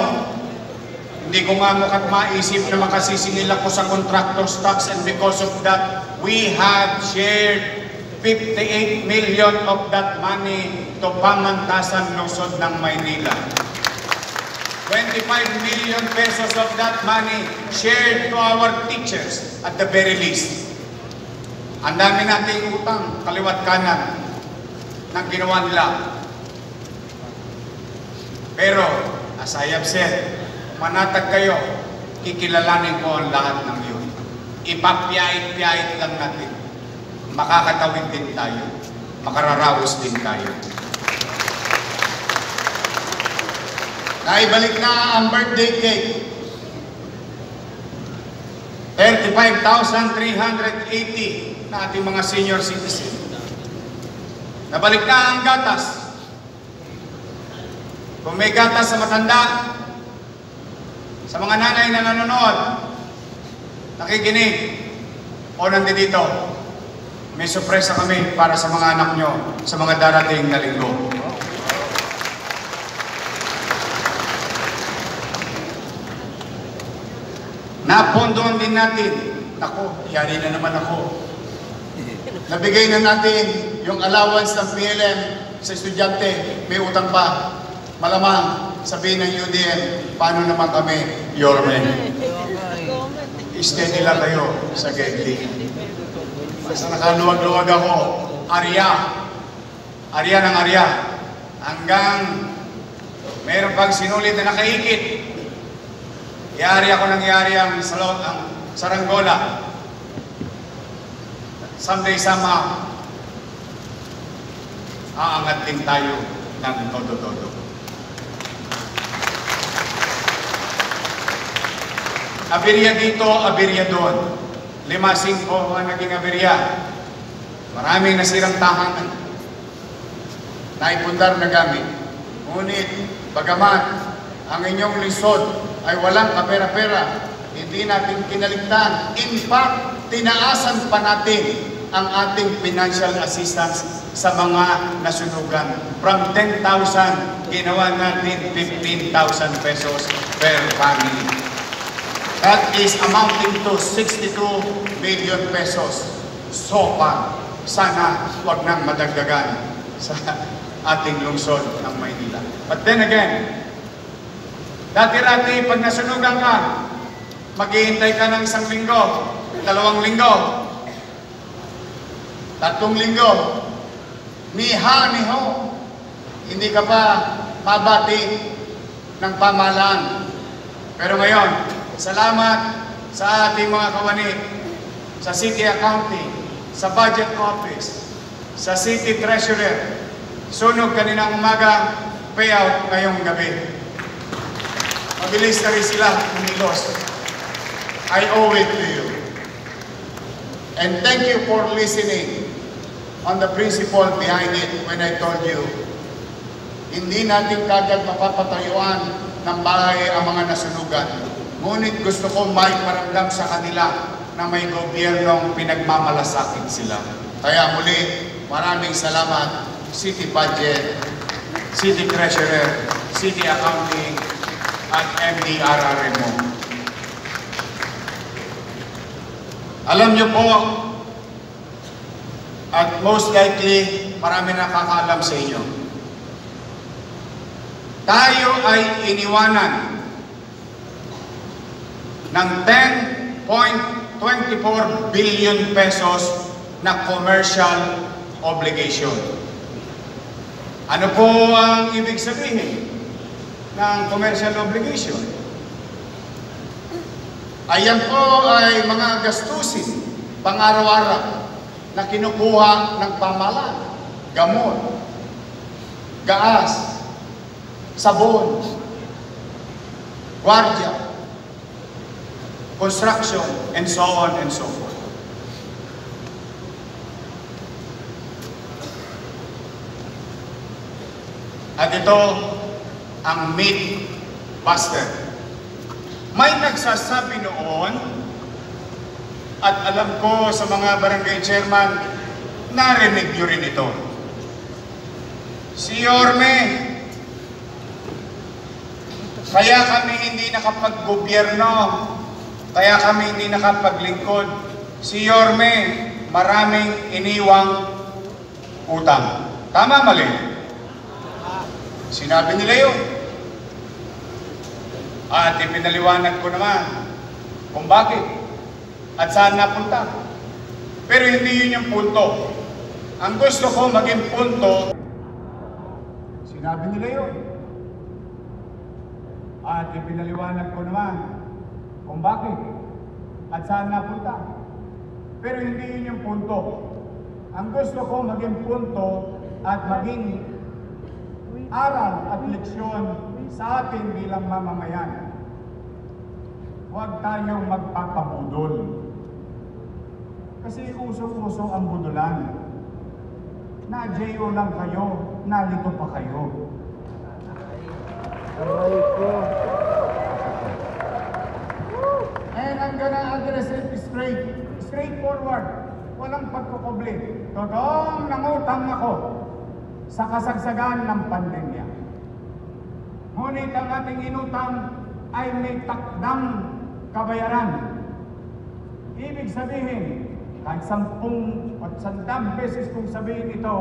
S2: hindi ko nga maisip na makasisingil ako sa contractor's tax, and because of that, we have shared 58 million of that money to Pamantasan Lungsod ng Maynila. 25 million pesos of that money shared to our teachers at the very least. Ang dami nating utang, kaliwat kanan, ng ginawa nila. Pero, as I have said, manatag kayo, kikilalanin ko ang lahat ng yun. Ipapiyait-piyait lang natin. Makakatawid din tayo. Makararaos din tayo. Naibalik na ang birthday cake. 35,380 na ating mga senior citizen. Nabalik na ang gatas. Kung may gatas sa matanda, sa mga nanay na nanonood, nakikinig, o nandito, may sorpresa kami para sa mga anak nyo sa mga darating na linggo. Napondohan din natin, ako, yari na naman ako. Nabigay na natin yung allowance ng PLM sa estudyante, may utang pa. Malamang, sabihin ng UDM, paano naman kami, Yorme? Steady lang kayo sa Gedli. Basta nakaluwag-luwag ako, Arya ng Arya, hanggang mayroon pang sinulit na nakaikit. Yari ako ng yari ang saranggola. Someday sama, aangat din tayo ng todo-todo. Aberya dito, aberya doon. 5-5 ang naging aberya. Maraming nasirang tahanan. Naipundar na gamit. Ngunit, bagaman ang inyong lisod ay walang kapera-pera, hindi natin kinaligtan. In fact, tinaasan pa natin ang ating financial assistance sa mga nasunugan. From 10,000, ginawa natin 15,000 pesos per family. That is amounting to 62 million pesos. So far, sana wag nang madagdagan sa ating lungsod ng Maynila. But then again, dati-dati pag nasunugan ka, maghihintay ka ng 1 linggo, 2 linggo, 3 linggo, niha-niho, hindi ka pa mabati ng pamahalaan. Pero ngayon, salamat sa ating mga kawani, sa City Accounting, sa Budget Office, sa City Treasurer, sunog kaninang umaga, payout ngayong gabi. Mabilis na rin sila umilos. I owe it to you. And thank you for listening on the principle behind it when I told you, hindi natin kagad mapapatayuan ng bahay ang mga nasunugan. Ngunit gusto ko may paramdam sa kanila na may gobyernong pinagmamalasakit sila. Kaya muli, maraming salamat, City Budget, City Treasurer, City Accounting, at MDRRMO. Alam niyo po, at most likely, marami nakakaalam sa inyo, tayo ay iniwanan ng 10.24 billion pesos na commercial obligation. Ano po ang ibig sabihin ng commercial obligation? Ayan po ay mga gastusin pang-araw-araw na kinukuha ng pamahalaan. Gamot, gaas, sabon, gwardiya, construction, and so on and so forth.
S3: At ito ang Myth Buster. May nagsasabi noon, at alam ko sa mga barangay chairman, narinig nyo rin ito. Si Yorme, kaya kami hindi nakapag-gobyerno, kaya kami hindi nakapaglingkod. Si Yorme, maraming iniwang utang. Tama, mali? Sinabi nila yun. At ipinaliwanag ko naman kung bakit at saan napunta. Pero hindi yun yung punto. Ang gusto ko maging punto, sinabi nila yun. At ipinaliwanag ko naman kung bakit at saan napunta. Pero hindi yun yung punto. Ang gusto ko maging punto at maging aral at leksyon sa atin bilang mamamayan. Huwag tayong magpapabudol. Kasi usong-uso ang budulan. Na-JO lang kayo, nalito pa kayo. And I'm gonna address it straightforward. Walang pagkukubli. Totoong nangutang ako sa kasagsagan ng pandemya. Ngunit ang ating inutang ay may takdang kabayaran. Ibig sabihin, kahit 10 at 100 beses kung sabihin ito,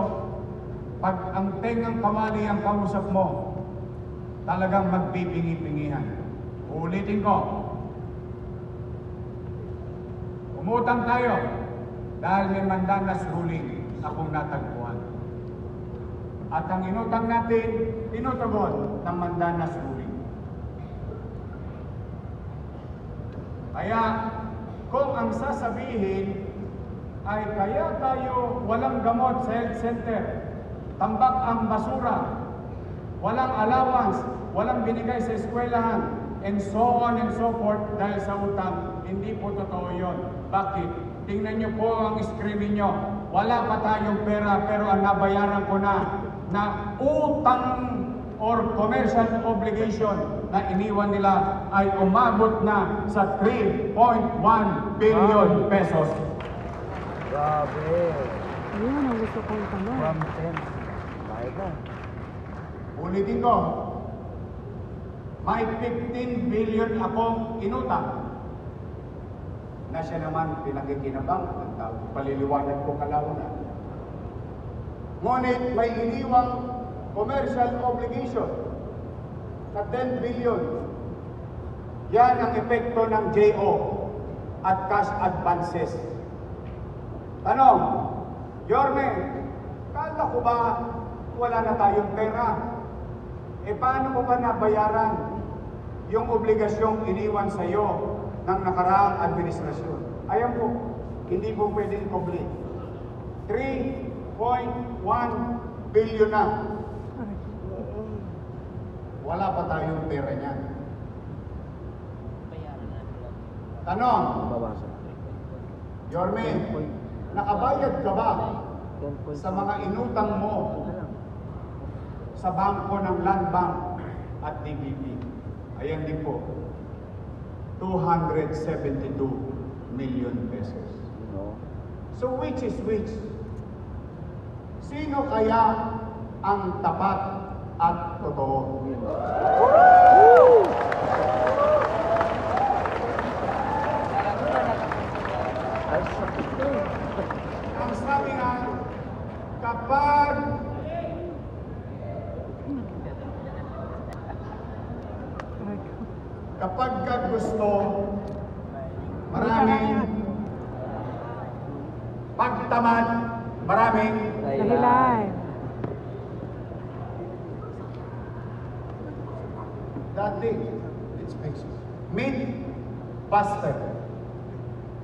S3: pag ang tengang kawali ang kausap mo, talagang magpipingi-pingihan. Ulitin ko. Umutang tayo dahil may mandanas ruling akong natagpuan. At ang inutang natin, tinutugon ng mandanas ruling. Kaya, kung ang sasabihin ay kaya tayo walang gamot sa health center, tambak ang basura, walang allowance, walang binigay sa eskwelahan, and so on and so forth dahil sa utang, hindi po totoo yun. Bakit? Tingnan nyo po ang screen ninyo. Wala pa tayong pera pero ang nabayaran ko na utang or commercial obligation na iniwan nila ay umabot na sa 3.1 billion pesos.
S4: Grabe.
S5: Ayun, ang gusto kong tanong.
S4: From 10. Bakit na?
S3: Ulitin ko, may 15 billion akong inutang na siya naman pinakikinabang ng tao. Paliliwanag ko kalaunan. Ngunit may iniwang commercial obligation na 10 billion. Yan ang epekto ng JO at cash advances. Tanong, Yorme, kala ko ba wala na tayong pera? E paano mo ba nabayaran yung obligasyong iniwan sa iyo ng nakaraang administrasyon? Ayan po, hindi po pwede i-complete. 3.1 billion na. Wala pa tayong pera niyan. Tanong,
S4: Babasa.
S3: Yorme, nakabayad ka ba
S4: 10.5.
S3: sa mga inutang mo sa bangko ng Land Bank at DBP? Ayan din po, 272 million pesos.
S4: No.
S3: So which is which? Sino kaya ang tapat at totoo?
S4: Ay, sakit to.
S3: Ang sabi nga, kapag ka gusto, maraming pagtamad, maraming
S5: Dahilan.
S3: dati, let's fix it. Myth buster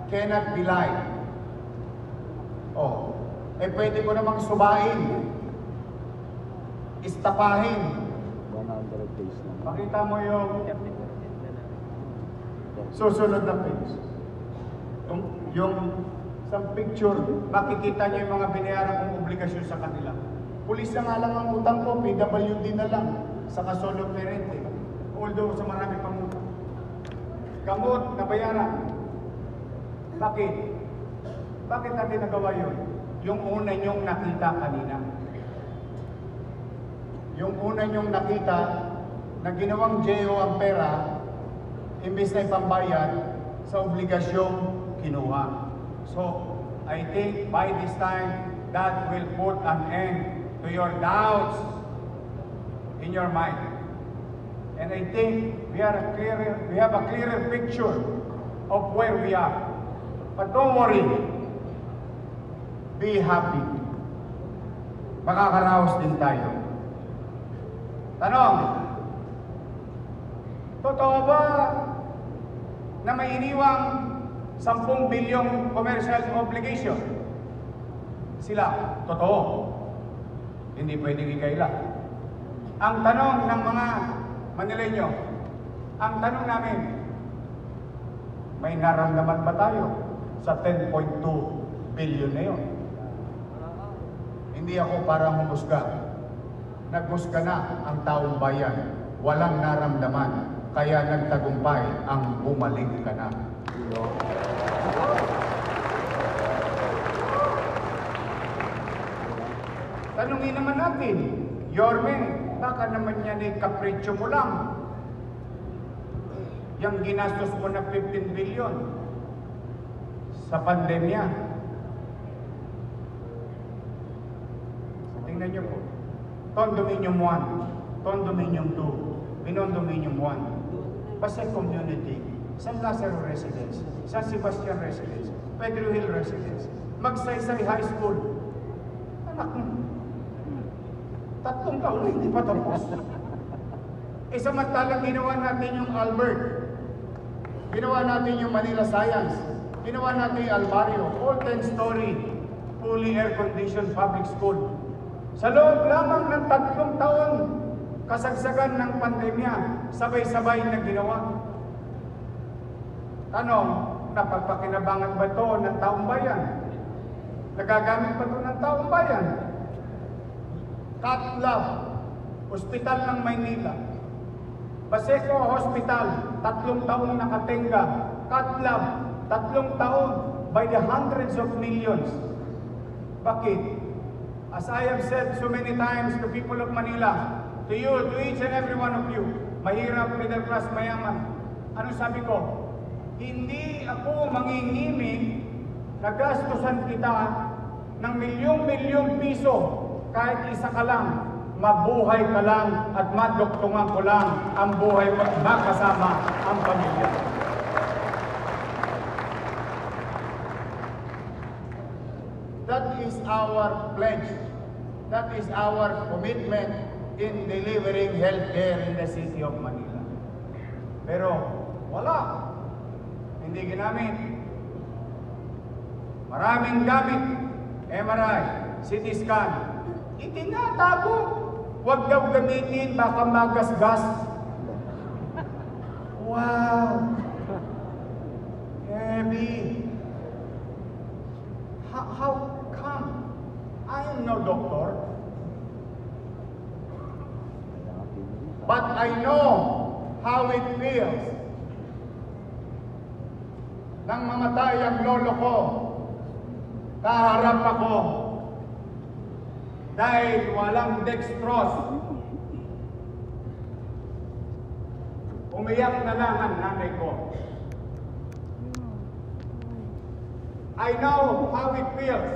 S3: cannot be lied. Oh, pwede ko namang subain, istapahin.
S4: 100 days na.
S3: Makita mo yung susunod na page. Yung sa picture, makikita niyo yung mga binayaran kong obligasyon sa kanila. Pulis na nga lang ang utang ko, PWD na lang, saka solo parente. Although sa marami pang utang. Gamot na bayaran. Bakit? Bakit natin nagawa yun? Yung una nyong nakita kanina. Yung una nyong nakita na ginawang JO ang pera, imbis na ipambayad sa obligasyong kinuha. So, I think by this time, that will put an end to your doubts in your mind. And I think we have a clearer picture of where we are. But don't worry. Be happy. Makakaraos din tayo. Tanong, totoo ba na may iniwang 10 bilyong commercial obligation? Sila, totoo. Hindi pwedeng ikaila. Ang tanong ng mga Manileño, ang tanong namin, may naramdaman ba tayo sa 10.2 billion na yun? Hindi ako para humusga. Naghusga na ang taong bayan. Walang naramdaman. Kaya nagtagumpay ang bumalik ka na. Tanungin naman natin, Yorme, baka naman yan ay kapritsyo mo lang. Yang ginastos mo na 15 billion sa pandemya. Tingnan niyo po. Condominium 1, Condominium 2, Binondominium 1, Pasay Community, San Lazaro Residence, San Sebastian Residence, Pedro Hill Residence, Magsaysay High School. Anak mo, 3 taon na hindi pa tapos. Samantalang ginawa natin yung Albert, ginawa natin yung Manila Science, ginawa natin yung Alvario, all 10-story, fully air-conditioned public school. Sa loob lamang ng 3 taon, kasagsagan ng pandemya, sabay-sabay na ginawa. Tanong, napagpakinabangan ba ito ng taong bayan? Nagagamit ba ito ng taong bayan? Cath Lab, Ospital ng Maynila. Baseco Hospital, 3 taong nakatenga. Cath Lab, 3 taon by the hundreds of millions. Bakit? As I have said so many times to people of Manila, to you, to each and every one of you, mahirap, middle class, mayaman. Ano sabi ko? Hindi ako mangingimig na gastusan kita ng milyong-milyong piso kahit isa ka lang, mabuhay ka lang at maduktungan ko lang ang buhay mo at makasama ang pamilya. That is our pledge. That is our commitment in delivering healthcare in the city of Manila. Pero wala. Hindi ginamit. Maraming gamit. MRI, CT scan. Itinatago. Huwag daw gamitin, baka magasgas. Wow. Heavy. How come? I am no doctor. But I know how it feels. Nang mamatay ang lolo ko, kaharap ako dahil walang dextrose. Umiyak na lang ang nanay ko. I know how it feels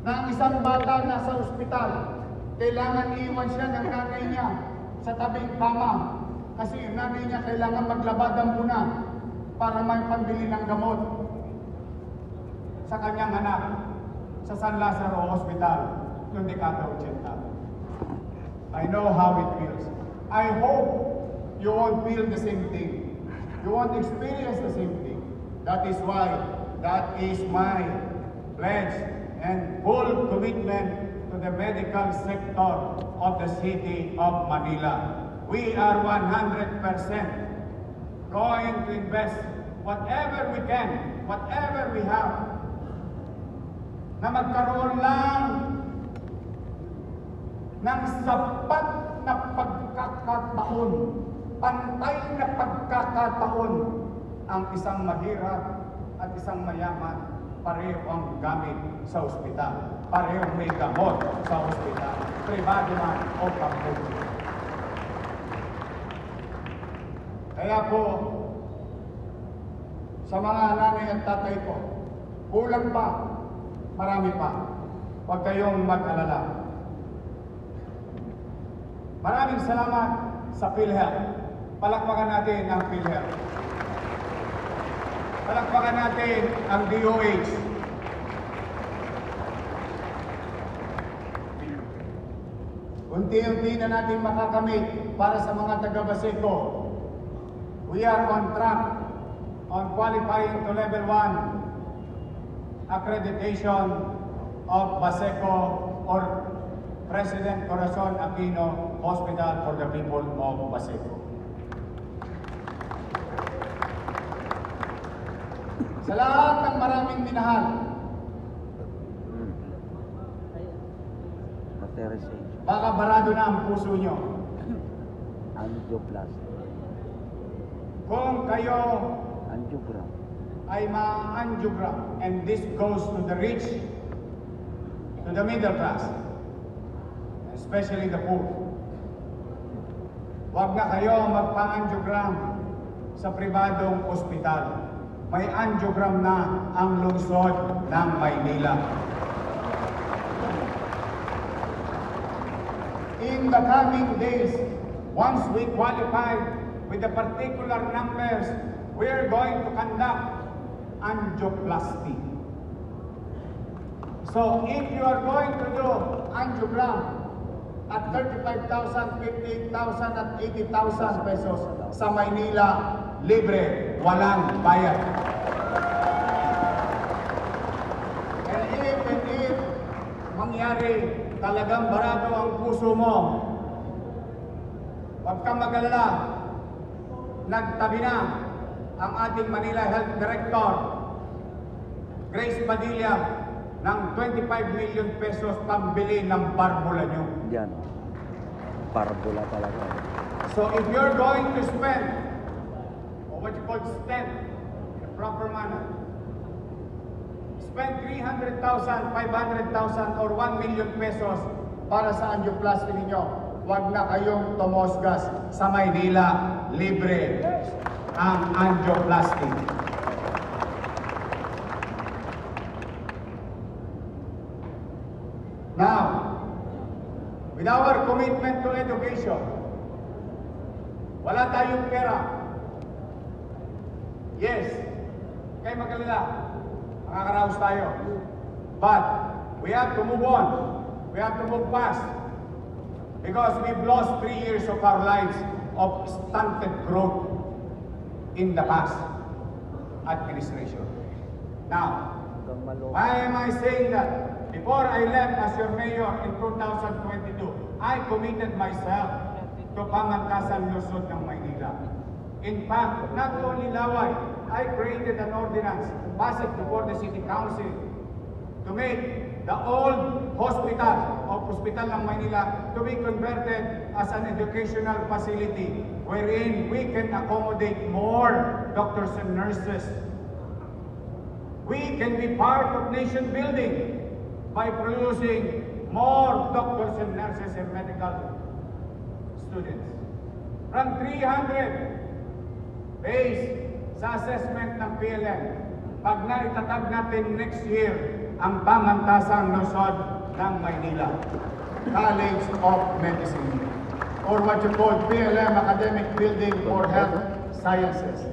S3: na ang isang bata nasa ospital, kailangan iwan siya ng nanay niya sa tabing kama kasi yung nanay niya kailangan maglabadan muna para may pambili ng gamot sa kanyang anak sa San Lazaro Hospital noong dekada 80. I know how it feels. I hope you won't feel the same thing. You won't experience the same thing. That is why, that is my pledge and full commitment to the medical sector of the city of Manila. We are 100% going to invest whatever we can, whatever we have, na magkaroon lang ng sapat na pagkakataon, pantay na pagkakataon, ang isang mahirap at isang mayaman, pareho ang gamit sa ospital, pareho may gamot sa ospital, pribado man o pampubliko. Kaya po, sa mga nanay at tatay ko, kulang pa, marami pa. Huwag kayong mag-alala. Maraming salamat sa PhilHealth. Palakpakan natin ang PhilHealth. Palakpakan natin ang DOH. Unti-unti na natin makakamit para sa mga taga-Baseco. We are on track on qualifying to level 1 accreditation of Baseco or President Corazon Aquino Hospital for the people of Baseco. Sa lahat ng maraming minahal,
S4: Material
S3: baka barado na ang puso nyo.
S4: Angioplasty.
S3: Kung kayo
S4: Angiogram.
S3: ay ma-angiogram, and this goes to the rich, to the middle class, especially the poor. Huwag na kayo magpa-angiogram sa pribadong ospital. May angiogram na ang lungsod ng Maynila. In the coming days, once we qualify with the particular numbers, we are going to conduct angioplasty. So if you are going to do angiogram at 35,000, 58,000 at 80,000 pesos sa Maynila, libre, walang bayad. And if mangyari talagang barado ang puso mo, huwag kang mag-alala. Nagtabi na ang ating Manila Health Director, Grace Padilla, ng 25 million pesos pambili ng barbula nyo.
S4: Yan. Parbola talaga.
S3: So if you're going to spend, or what you call spend, in a proper manner, spend 300,000, 500,000, or 1 million pesos para sa angioplasty ninyo, huwag na kayong tumosgas sa Maynila. Libre ang angioplasty. Now, with our commitment to education, wala tayong pera. Yes, kayo mag-alala, makakaraos tayo. But we have to move on. We have to move fast. Because we've lost 3 years of our lives of stunted growth in the past administration. Now,
S4: Hanggang maloko.
S3: why am I saying that? Before I left as your mayor in 2022, I committed myself to Pamantasan Luzon ng Maynila. In fact, not only Laway, I created an ordinance, passed it before the City Council, to make the old hospital ng Maynila to be converted as an educational facility wherein we can accommodate more doctors and nurses. We can be part of nation building by producing more doctors and nurses and medical students. From 300 based sa assessment ng PLM, pag naitatag natin next year ang Pamantasang Luzon ng Maynila, College of Medicine, or what you call PLM Academic Building for Health Sciences.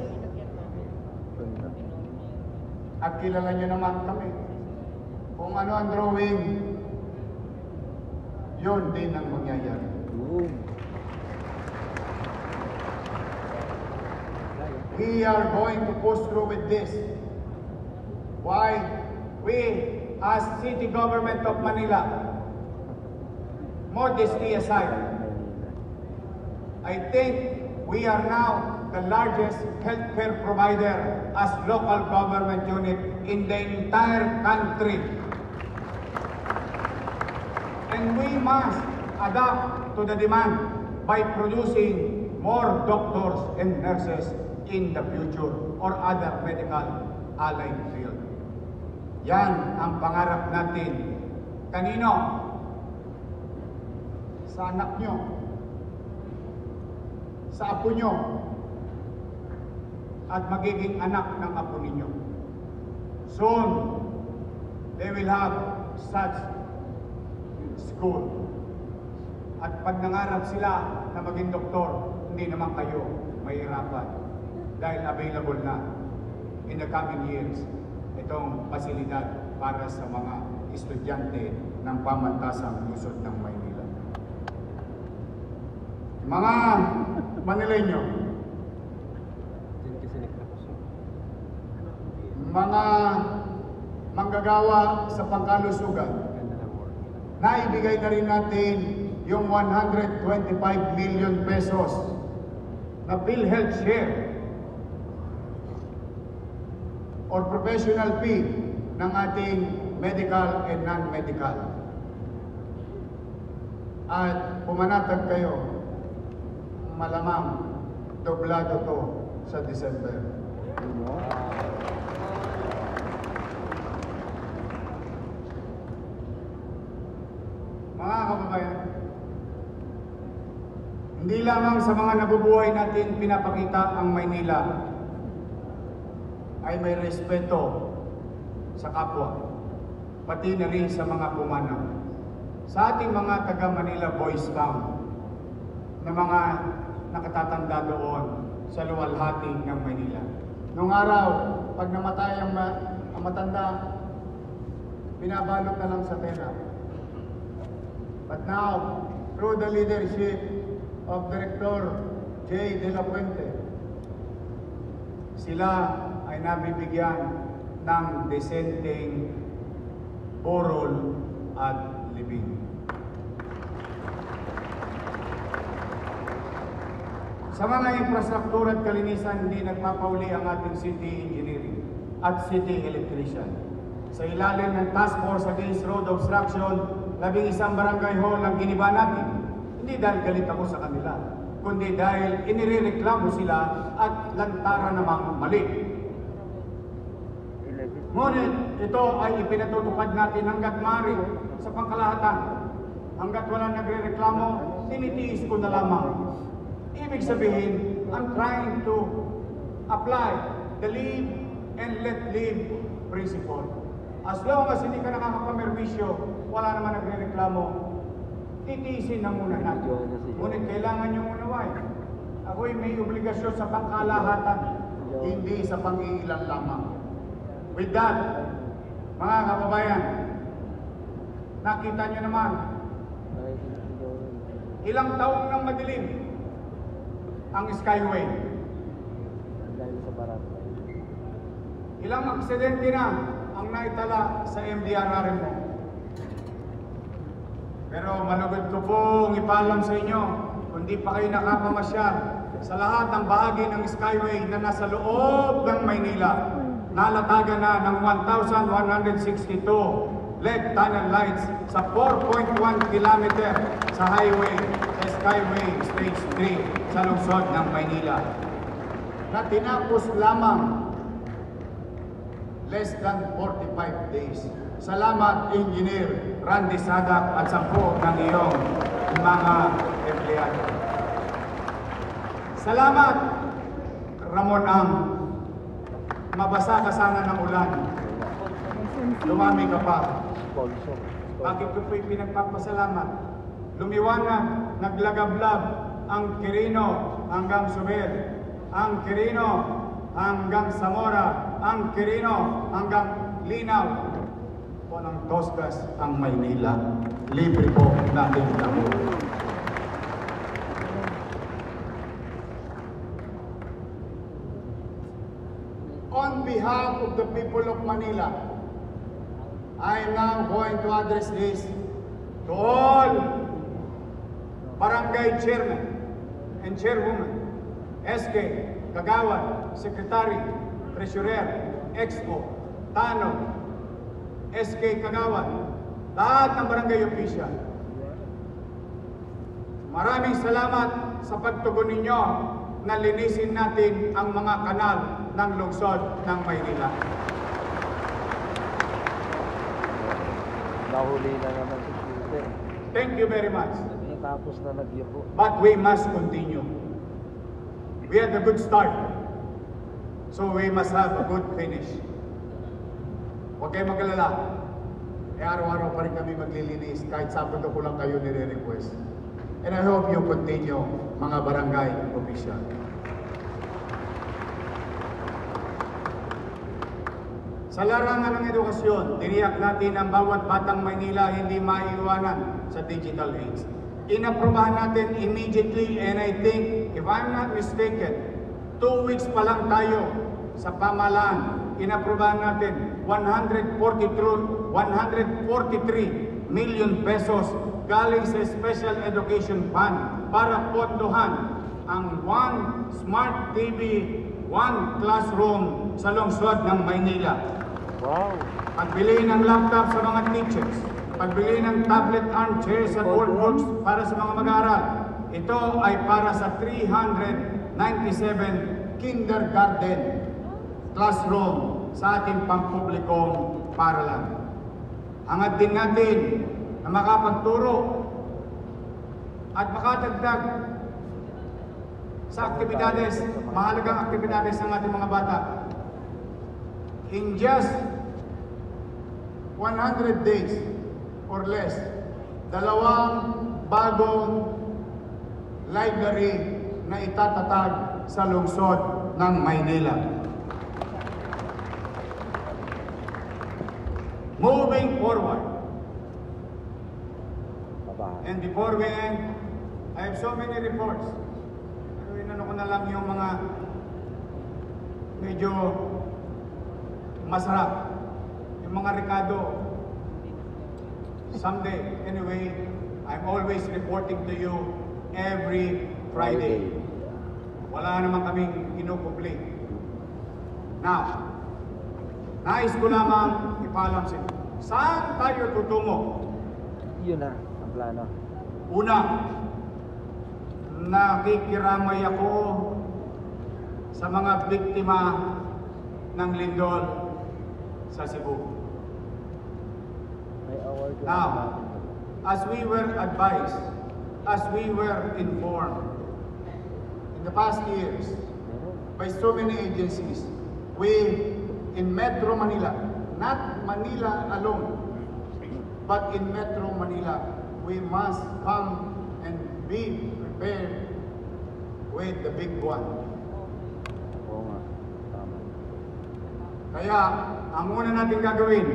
S3: At kilala nyo naman kami. Kung ano ang drawing, yun din ang mangyayari.
S4: Boom.
S3: We are going to push through with this. Why? We, as City Government of Manila, modesty aside, I think we are now the largest healthcare provider as local government unit in the entire country. And we must adapt to the demand by producing more doctors and nurses in the future or other medical allied field. Yan ang pangarap natin. Kanino? Sa anak nyo, sa apo nyo, at magiging anak ng apo ninyo. Soon, they will have such school. At pag nangarap sila na maging doktor, hindi naman kayo mahirapan dahil available na in the coming years itong pasilidad para sa mga estudyante ng pamantasang lungsod ng Maynila. Mga Manileño, mga manggagawa sa pangkalusugan, naibigay na rin natin yung 125 million pesos na PhilHealth share or professional fee ng ating medical and non-medical. At pumanatag kayo, malamang doblado to sa December. Mga kababayan, hindi lamang sa mga nabubuhay natin pinapakita ang Maynila ay may respeto sa kapwa, pati na rin sa mga pumanaw. Sa ating mga taga-Manila Boys Town na mga nakatatanda doon sa luwalhati ng Maynila. Noong araw, pag namatay ang matanda, binabalot na lang sa tela. But now, through the leadership of Director J. De La Puente, sila ay nabibigyan ng desenteng burol at libing. Sa mga infrastruktura at kalinisan, hindi nagpapauli ang ating city engineering at city electrician. Sa ilalim ng Task Force Against Road Obstruction, 11 barangay hall ang giniba natin. Hindi dahil galit ako sa kanila, kundi dahil inirereklamo sila at lantara namang mali. Ngunit ito ay ipinatutupad natin hanggat maaari sa pangkalahatan. Hanggat wala nagrereklamo, tinitiis ko na lamang. Ibig sabihin, I'm trying to apply the live and let live principle. As long as hindi ka nakakapamerwisyo, wala naman nagrereklamo, titiisin na muna natin. Ngunit kailangan niyong unawain. Ako'y may obligasyon sa pangkalahatan, hindi sa pang-iilan lamang. With that, mga kababayan, nakita niyo naman, ilang taong nang madilim ang Skyway. Ilang aksidente na ang naitala sa MDRR mo. Pero malugod ko pong ipaalam sa inyo, kung di pa kayo nakapamasyal sa lahat ng bahagi ng Skyway na nasa loob ng Maynila, nalatagan na ng 1,162 LED tunnel lights sa 4.1 kilometer sa highway sa Skyway Stage 3 sa lungsod ng Maynila. Na tinapos lamang less than 45 days. Salamat, Engineer Randy Sadak at 10 ng iyong mga empleyado. Salamat, Ramon Ang. Mabasa ka sana ng ulan. Lumami ka pa. Bakit ko po'y pinagpapasalamat? Lumiwanag, naglagablab ang Quirino hanggang Suber, ang Quirino hanggang Zamora, ang Quirino hanggang Linaw. Walang Toscas ang Maynila. Libre po natin lang. On behalf of the people of Manila, I am now going to address this to all barangay chairman and chairwoman, SK, Kagawad, Secretary, Treasurer, XO, Tano, SK Kagawad, lahat ng barangay official. Maraming salamat sa pagtugon ninyo na linisin natin ang mga kanal ng lungsod ng Maynila.
S4: Nahuli na naman si Shooter.
S3: Thank you very much.
S4: Tapos na nagyuko.
S3: But we must continue. We had a good start. So we must have a good finish. Huwag kayo mag-alala. Araw-araw pa rin kami maglilinis kahit Sabado ko lang kayo nire-request. And I hope you continue, mga barangay official. Sa larangan ng edukasyon, tiniyak natin ang bawat batang Maynila hindi maiiwanan sa digital age. Inaprubahan natin immediately, and I think, if I'm not mistaken, 2 weeks pa lang tayo sa pamahalaan. Inaprubahan natin 143 million pesos galing sa Special Education Fund para pondohan ang One Smart TV, One Classroom sa lungsod ng Maynila.
S4: Wow!
S3: Pagbili ng laptop sa mga teachers, pagbili ng tablet armchairs at boardbooks para sa mga mag-aaral. Ito ay para sa 397 kindergarten classroom sa ating pampublikong paaralan. Hangad din natin na makapagturo at makadagdag sa aktibidades, mahalagang aktibidades ng ating mga bata. In just 100 days or less, 2 bagong library na itatatag sa lungsod ng Maynila. Moving forward, and before we end, I have so many reports. Pero inano ko na lang yung mga medyo masarap. Yung mga rekado. Someday, anyway, I'm always reporting to you every Friday. Wala naman kaming kinupublik. Now, nais ko lamang ipaalam sa inyo. Saan tayo tutungo?
S4: Yun na, ang plano.
S3: Una, nakikiramay ako sa mga biktima ng lindol sa Cebu.
S4: May award yun.
S3: Now, as we were advised, as we were informed, in the past years, by so many agencies, we, in Metro Manila, not Manila alone, but in Metro Manila, we must come and be prepared with the big one.
S4: Oo nga, tama.
S3: Kaya, ang una natin gagawin,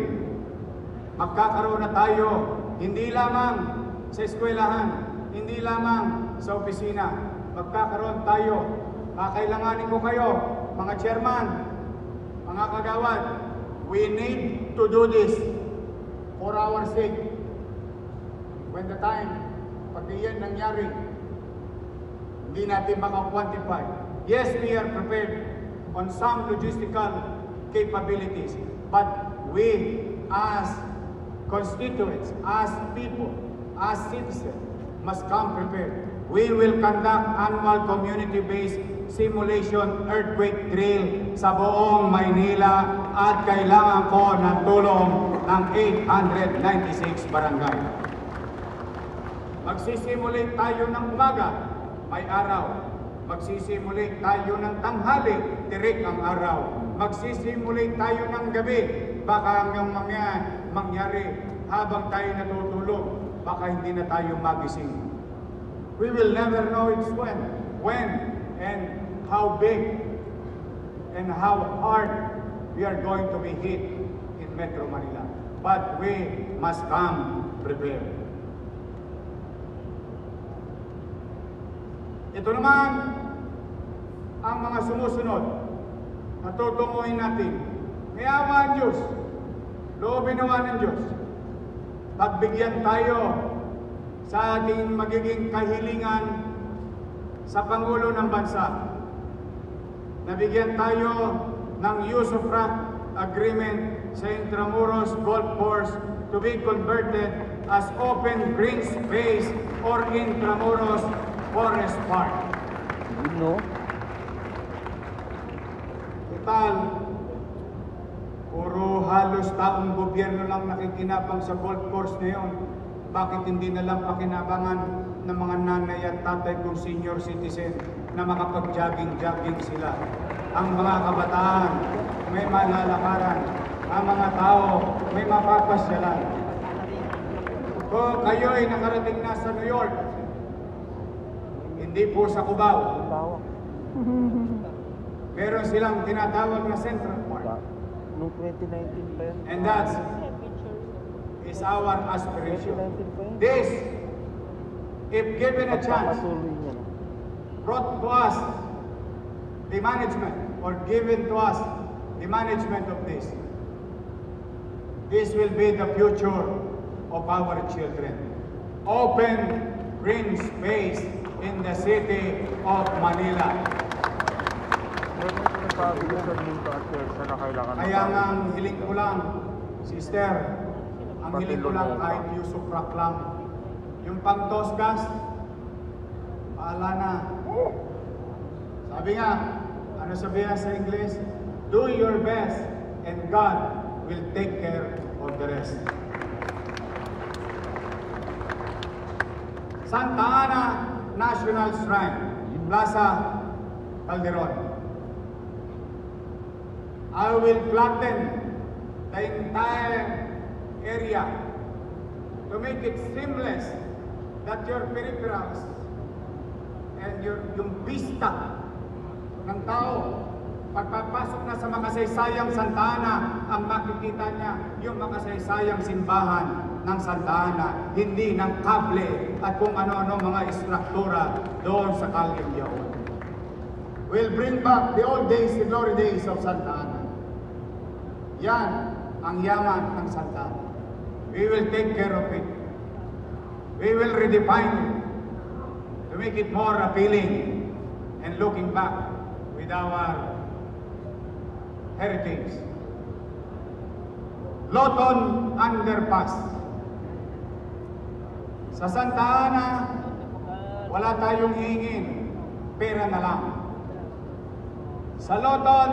S3: magkakaroon na tayo, hindi lamang sa eskwelahan, hindi lamang sa opisina, magkakaroon tayo, kakailanganin ko kayo, mga chairman, mga kagawad, we need to do this for our sake. When the time, pag iyan nangyari, hindi natin maka-quantify. Yes, we are prepared on some logistical capabilities, but we as constituents, as people, as citizens, must come prepared. We will conduct annual community-based simulation earthquake drill sa buong Maynila at kailangan ko ng tulong ng 896 barangay. Magsisimulate tayo ng umaga, may araw. Magsisimulate tayo ng tanghali, tirik ang araw. Magsisimulate tayo ng gabi, baka hanggang mangyari habang tayo natutulog, baka hindi na tayo magising. We will never know it's when and how big and how hard we are going to be hit in Metro Manila. But we must come prepared. Ito naman ang mga sumusunod na tutunguhin natin. May awa ang Diyos, loobin nawa ng Diyos. Pagbigyan tayo sa ating magiging kahilingan sa Pangulo ng Bansa. Nabigyan tayo ng agreement sa Intramuros Golf Course to be converted as open green space or Intramuros Forest Park.
S4: You know?
S3: Total, puro halos taong gobyerno lang nakikinabang sa golf course na yun. Bakit hindi na lang pakinabangan ng mga nanay at tatay kong senior citizen na makapag-jogging-jogging sila? Ang mga kabataan may malalakaran, ang mga tao may mapapasyalan. Kung kayo ay nakarating na sa New York, hindi po sa Cubao,
S4: Tawa.
S3: meron silang tinatawag na Central Park.
S4: Noong 2019 pa yun.
S3: And that is our aspiration.
S4: 2019 pa yun.
S3: This, if given a chance,
S4: Pagpapatuloy niya. No?
S3: brought to us the management or given to us the management of this. This will be the future of our children. Open green space in the city of Manila.
S4: Meron na sinasabi ko sa Minto at Elsa na kailangan
S3: Kaya nga ang hiling ko lang, sister, ang hiling ko lang kahit Yusufrak lang. Yung pang Toscas, paala na. Sabi nga, ano sabihan sa English? Do your best and God will take care of the rest. Santa Ana National Shrine, Plaza Calderon. I will flatten the entire area to make it seamless that your peripherals and yung vista ng tao pagpapasok na sa makasaysayang Santa Ana, ang makikita niya yung makasaysayang simbahan ng Santa Ana, hindi ng kable at kung ano-ano mga istruktura doon sa Calyang Yaon. We'll bring back the old days, the glory days of Santa Ana. Yan ang yaman ng Santa Ana. We will take care of it. We will redefine it to make it more appealing and looking back with our heritage. Loton Underpass. Sa Santa Ana, wala tayong hingin, pera na lang. Sa Loton,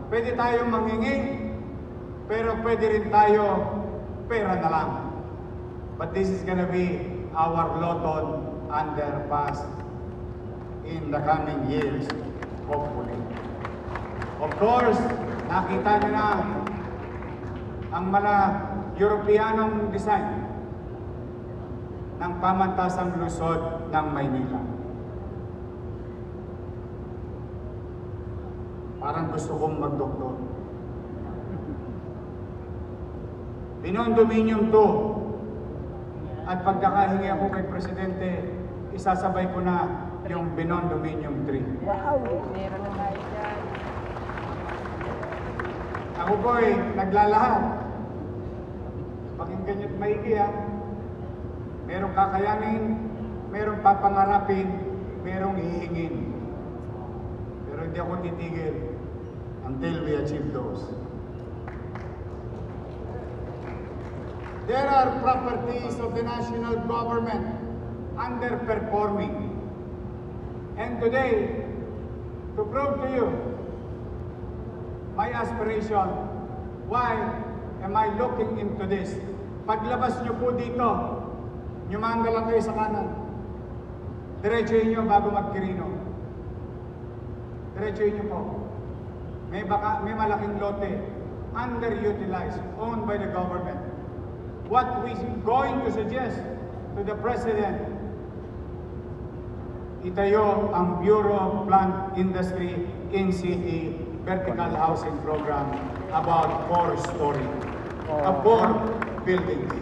S3: pwede tayong manghingi, pero pwede rin tayo pera na lang. But this is gonna be our Loton Underpass in the coming years, hopefully. Of course, nakita nyo na ang mga Europeanong design ng pamantasang lungsod ng Maynila. Parang gusto kong magdoktor. Binondominium 2. At pagkakahingi ako kay Presidente, isasabay ko na yung Binondominium 3.
S4: Wow! Meron na tayo dyan.
S3: Ako po ay naglalahat. Pakinggan nyo't maigi ha. Merong kakayanin, merong papangarapin, merong hihingin. Pero hindi ako titigil until we achieve those. There are properties of the national government underperforming. And today, to prove to you my aspiration, why am I looking into this? Paglabas nyo po dito, nyumanga lang kayo sa kanan. Diretsuhin nyo bago magkirino. Diretsuhin nyo po. May malaking lote, underutilized, owned by the government. What we going to suggest to the President, itayo ang Bureau of Plant Industry NCE vertical housing program about 4 buildings.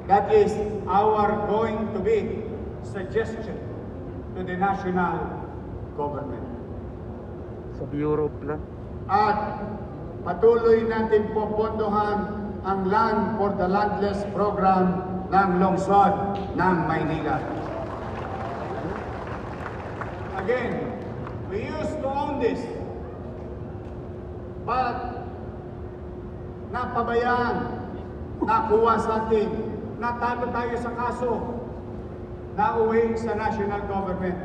S3: That is our going to be suggestion to the national government.
S4: Sa Bureau plan.
S3: At patuloy natin popondohan ang Land for the Landless program ng lungsod ng Maynila. Again, we used to own this. But napabayaan, nakuha sa atin, natalo tayo sa kaso, nauwi sa national government.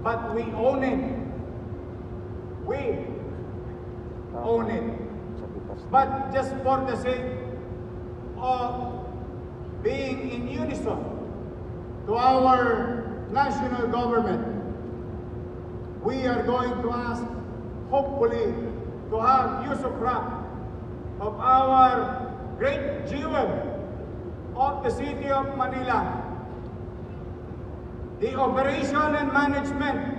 S3: But we own it. We own it. But just for the sake of being in unison to our national government, we are going to ask, hopefully, to have usufruct of our great jewel of the city of Manila, the operation and management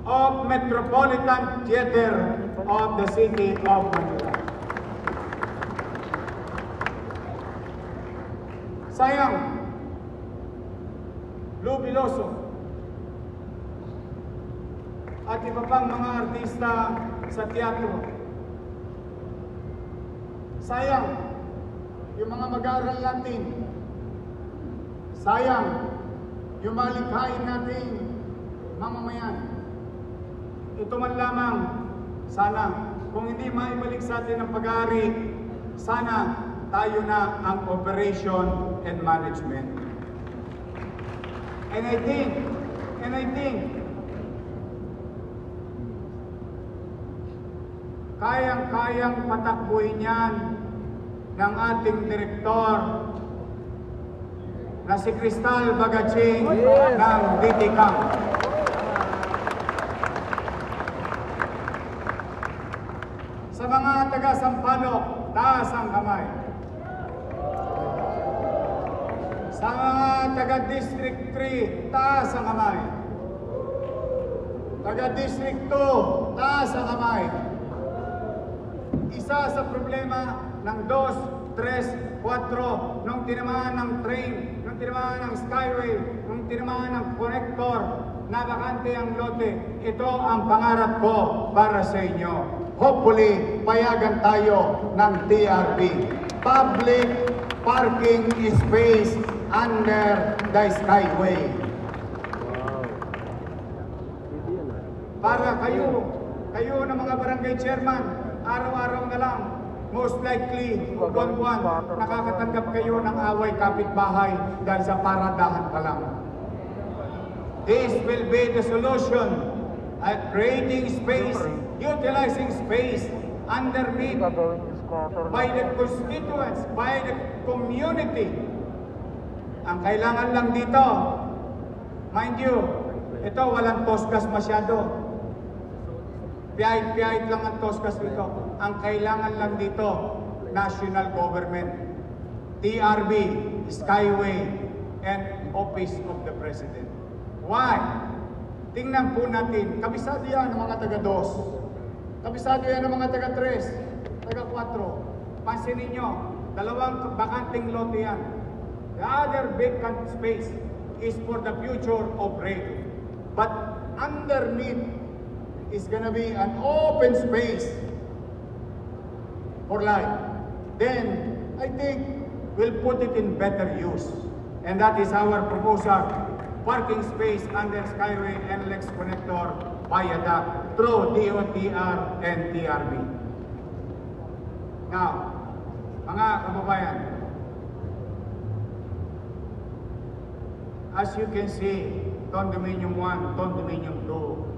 S3: of Metropolitan Theater of the city of Manila. Sayang, Lou Biloso at iba pang mga artista sa teatro. Sayang, yung mga mag-aaral natin. Sayang, yung malikhain natin mamamayan. Ito man lamang, sana, kung hindi maibalik sa atin ang pag-aari, sana tayo na ang operation and management. And I think, kayang-kayang patakbuhin yan ng ating direktor na si Cristal Bagaching ng DTCAM. Sa mga taga-Sampaloc, taas ang kamay. Sa mga taga-District 3, taas ang kamay. Taga-District 2, taas ang kamay. Isa sa problema ng 2, 3, 4, nung tinamaan ng train, nung tinamaan ng skyway, nung tinamaan ng connector, nabakante ang lote. Ito ang pangarap ko para sa inyo. Hopefully, payagan tayo ng TRB. Public parking space under the skyway. Para kayo na mga barangay chairman, araw-araw na lang, most likely, buwan-buwan, nakakatanggap kayo ng away kapitbahay dahil sa paradahan pa lang. This will be the solution at creating space, utilizing space underneath by the constituents, by the community. Ang kailangan lang dito, mind you, ito walang toskas masyado. Piyahit-piyahit lang ang toskas dito. Ang kailangan lang dito, national government, TRB, Skyway, and Office of the President. Why? Tingnan po natin, kabisado yan ng mga taga-2, kabisado yan ng mga taga-3, taga-4. Pansinin nyo, dalawang bakanting lote yan. The other vacant space is for the future of rail. But underneath is gonna be an open space for life. Then, I think we'll put it in better use. And that is our proposal. Parking space under Skyway NLEX connector viaduct through DOTR and TRB. Now, mga kababayan, as you can see, Condominium 1, Condominium 2,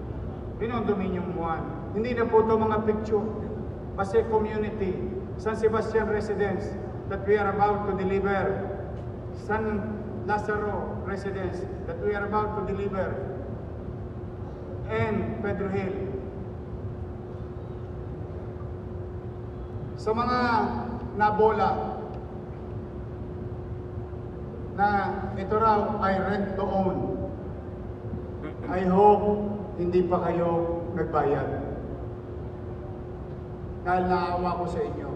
S3: Condominium 1, hindi na po ito mga picture. Kasi community, San Sebastian residence that we are about to deliver, San Lazaro residence that we are about to deliver, and Pedro Hill. Sa mga nabola na ito raw ay rent to own, I hope hindi pa kayo nagbayad. Dahil naawa ko sa inyo.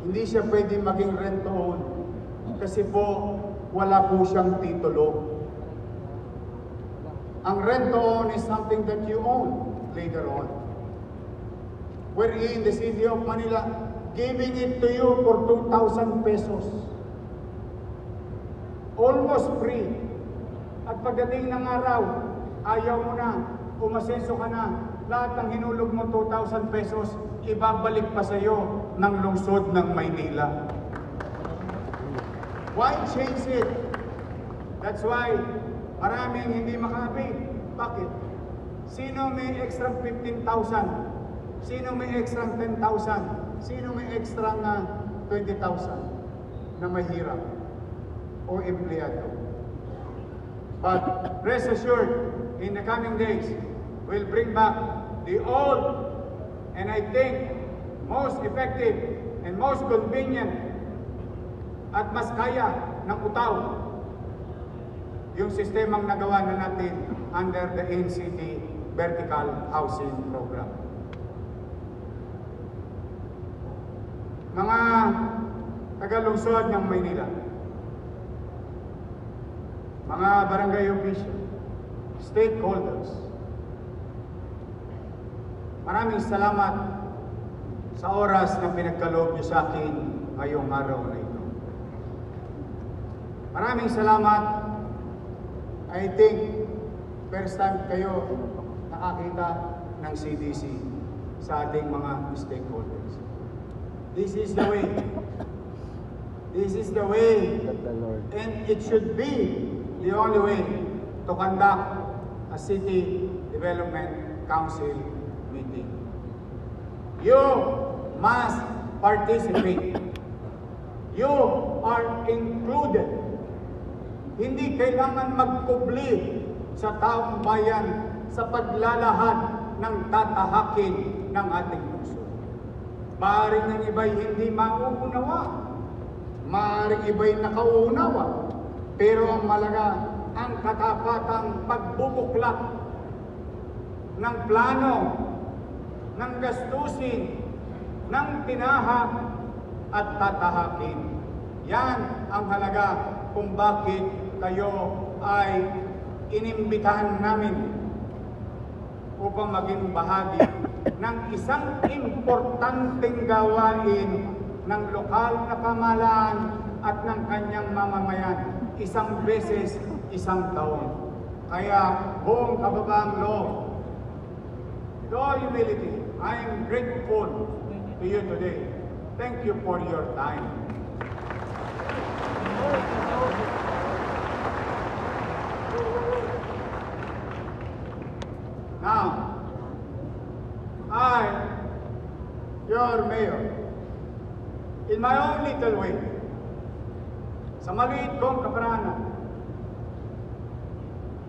S3: Hindi siya pwede maging rent to own kasi po wala po siyang titulo. Ang rent to own is something that you own later on. We're in the city of Manila giving it to you for 2,000 pesos. Almost free. At pagdating ng araw, ayaw mo na, umasenso ka na, lahat ng hinulog mo 2,000 pesos, ibabalik pa sa iyo ng lungsod ng Maynila. Why change it? That's why maraming hindi makahabi. Bakit? Sino may extra 15,000? Sino may extra 10,000? Sino may extra 20,000 na mahirap o empleyado? But rest assured, in the coming days, we'll bring back the old and I think most effective and most convenient at mas kaya ng utaw yung sistemang nagawa na natin under the NCT Vertical Housing Program. Mga tagalungsod ng Maynila, mga barangay official, stakeholders, maraming salamat sa oras na pinagkaloob niyo sa akin ngayong araw na ito. Maraming salamat. I think first time kayo nakakita ng CDC sa ating mga stakeholders. This is the way. This is the way, and it should be the only way to conduct a City Development Council meeting. You must participate. You are included. Hindi kailangan magkubli sa taong bayan sa paglalahad ng tatahakin ng ating lungsod. Maaaring ng iba'y hindi mauunawa, maaaring iba'y nakauunawa, pero ang malaga, ang katapatang pagbubuklak ng plano, ng gastusin, ng tinahak at tatahakin. Yan ang halaga kung bakit kayo ay inimbitahan namin upang maging bahagi ng isang importanteng gawain ng lokal na pamahalaan at ng kanyang mamamayan, isang beses, isang taon. Kaya buong kababaang loob, with all humility, I am grateful to you today. Thank you for your time. Now, I, your mayor, in my own little way, sa maliit kong kaparanan,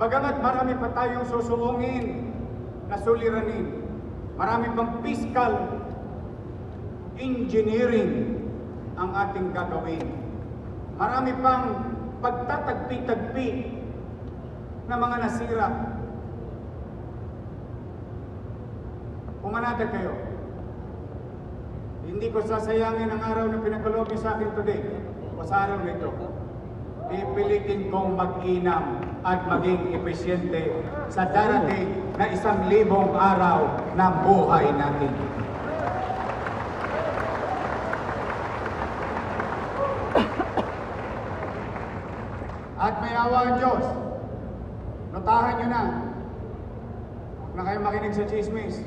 S3: bagamat marami pa tayong susuungin na suliranin, marami pang fiscal engineering ang ating gagawin. Marami pang pagtatagpi-tagpi na mga nasira. Pumanatag kayo. Hindi ko sasayangin ang araw na pinagkaloob niyo sa akin today o sa araw na ito. Pipilitin kong mag-inam at maging epesyente sa darating na 1,000 araw ng buhay natin. At may awa ang Diyos. Notahan nyo na. Huwag na kayo makinig sa chismis.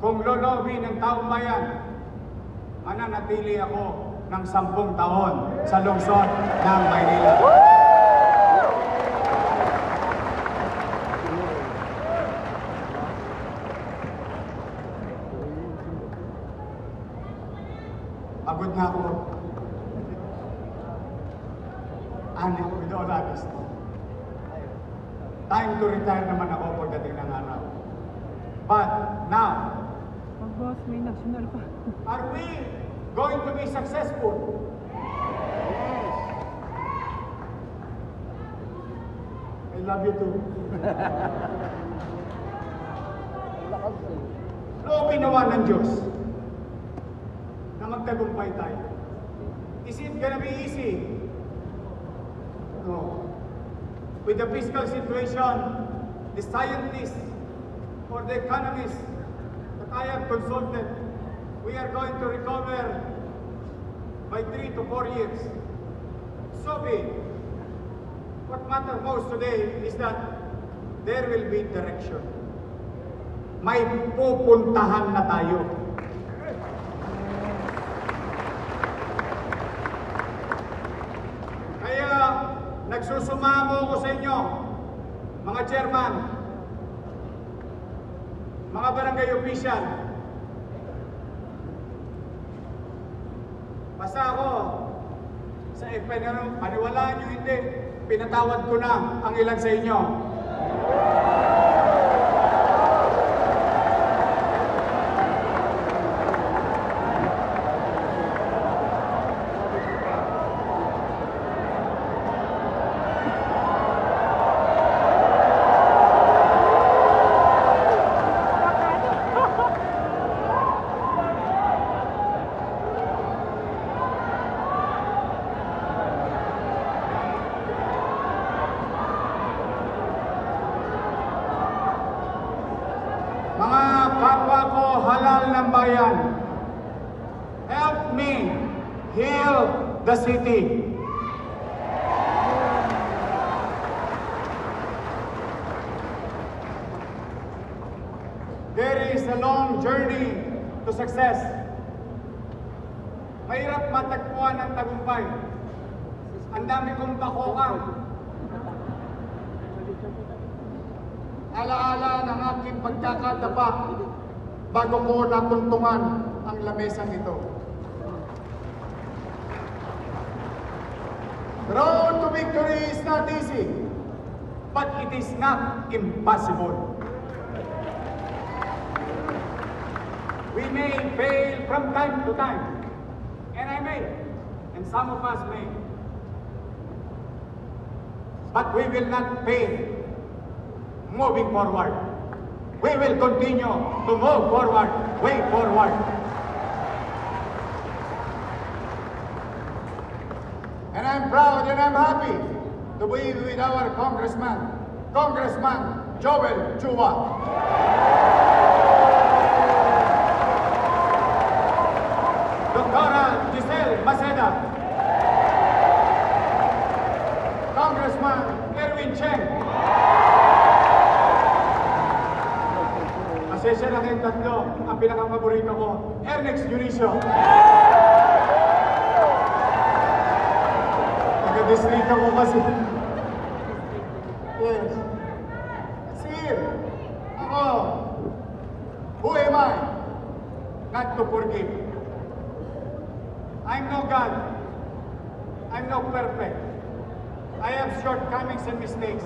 S3: Kung lolobin ng taong bayan, mananatili ako ng 10 taon sa lungsod ng Maynila. Pagod na ako. With all honesty. Time to retire naman ako pagdating ng araw. But now,
S5: Boss, may national pa.
S3: are we going to be successful? I love you too. Loobin naman ng Diyos na magtagumpay tayo. Is it gonna be easy? No. With the fiscal situation, the scientists or the economists that I have consulted, we are going to recover by 3 to 4 years. So be it. What matters most today is that there will be direction. May pupuntahan na tayo. Kaya nagsusumamo ko sa inyo, mga chairman, mga barangay official. Basta ako, sa FNR, paniwalaan nyo hindi, pinatawad ko na ang ilan sa inyo. Mga kapwa ko halal ng bayan, help me heal the city. There is a long journey to success. Mahirap matagpuan ang tagumpay. Ang dami kong bakukan. Alaala ng aking pagkakadapa bago ko natuntungan ang lamesang ito. The road to victory is not easy, but it is not impossible. We may fail from time to time, and I may, and some of us may. But we will not fail. Moving forward. We will continue to move forward, way forward. And I'm proud and I'm happy to be with our Congressman Joel Chua. Dr. Giselle Maceda. Congressman Erwin Cheng. Pasensya na kayong tatlo, ang pinaka-paborito ko, Ernest Dionisio. Taga-distrito ko kasi. Yes. Sir, ako, who am I not to forgive? I'm no God. I'm no perfect. I have shortcomings and mistakes.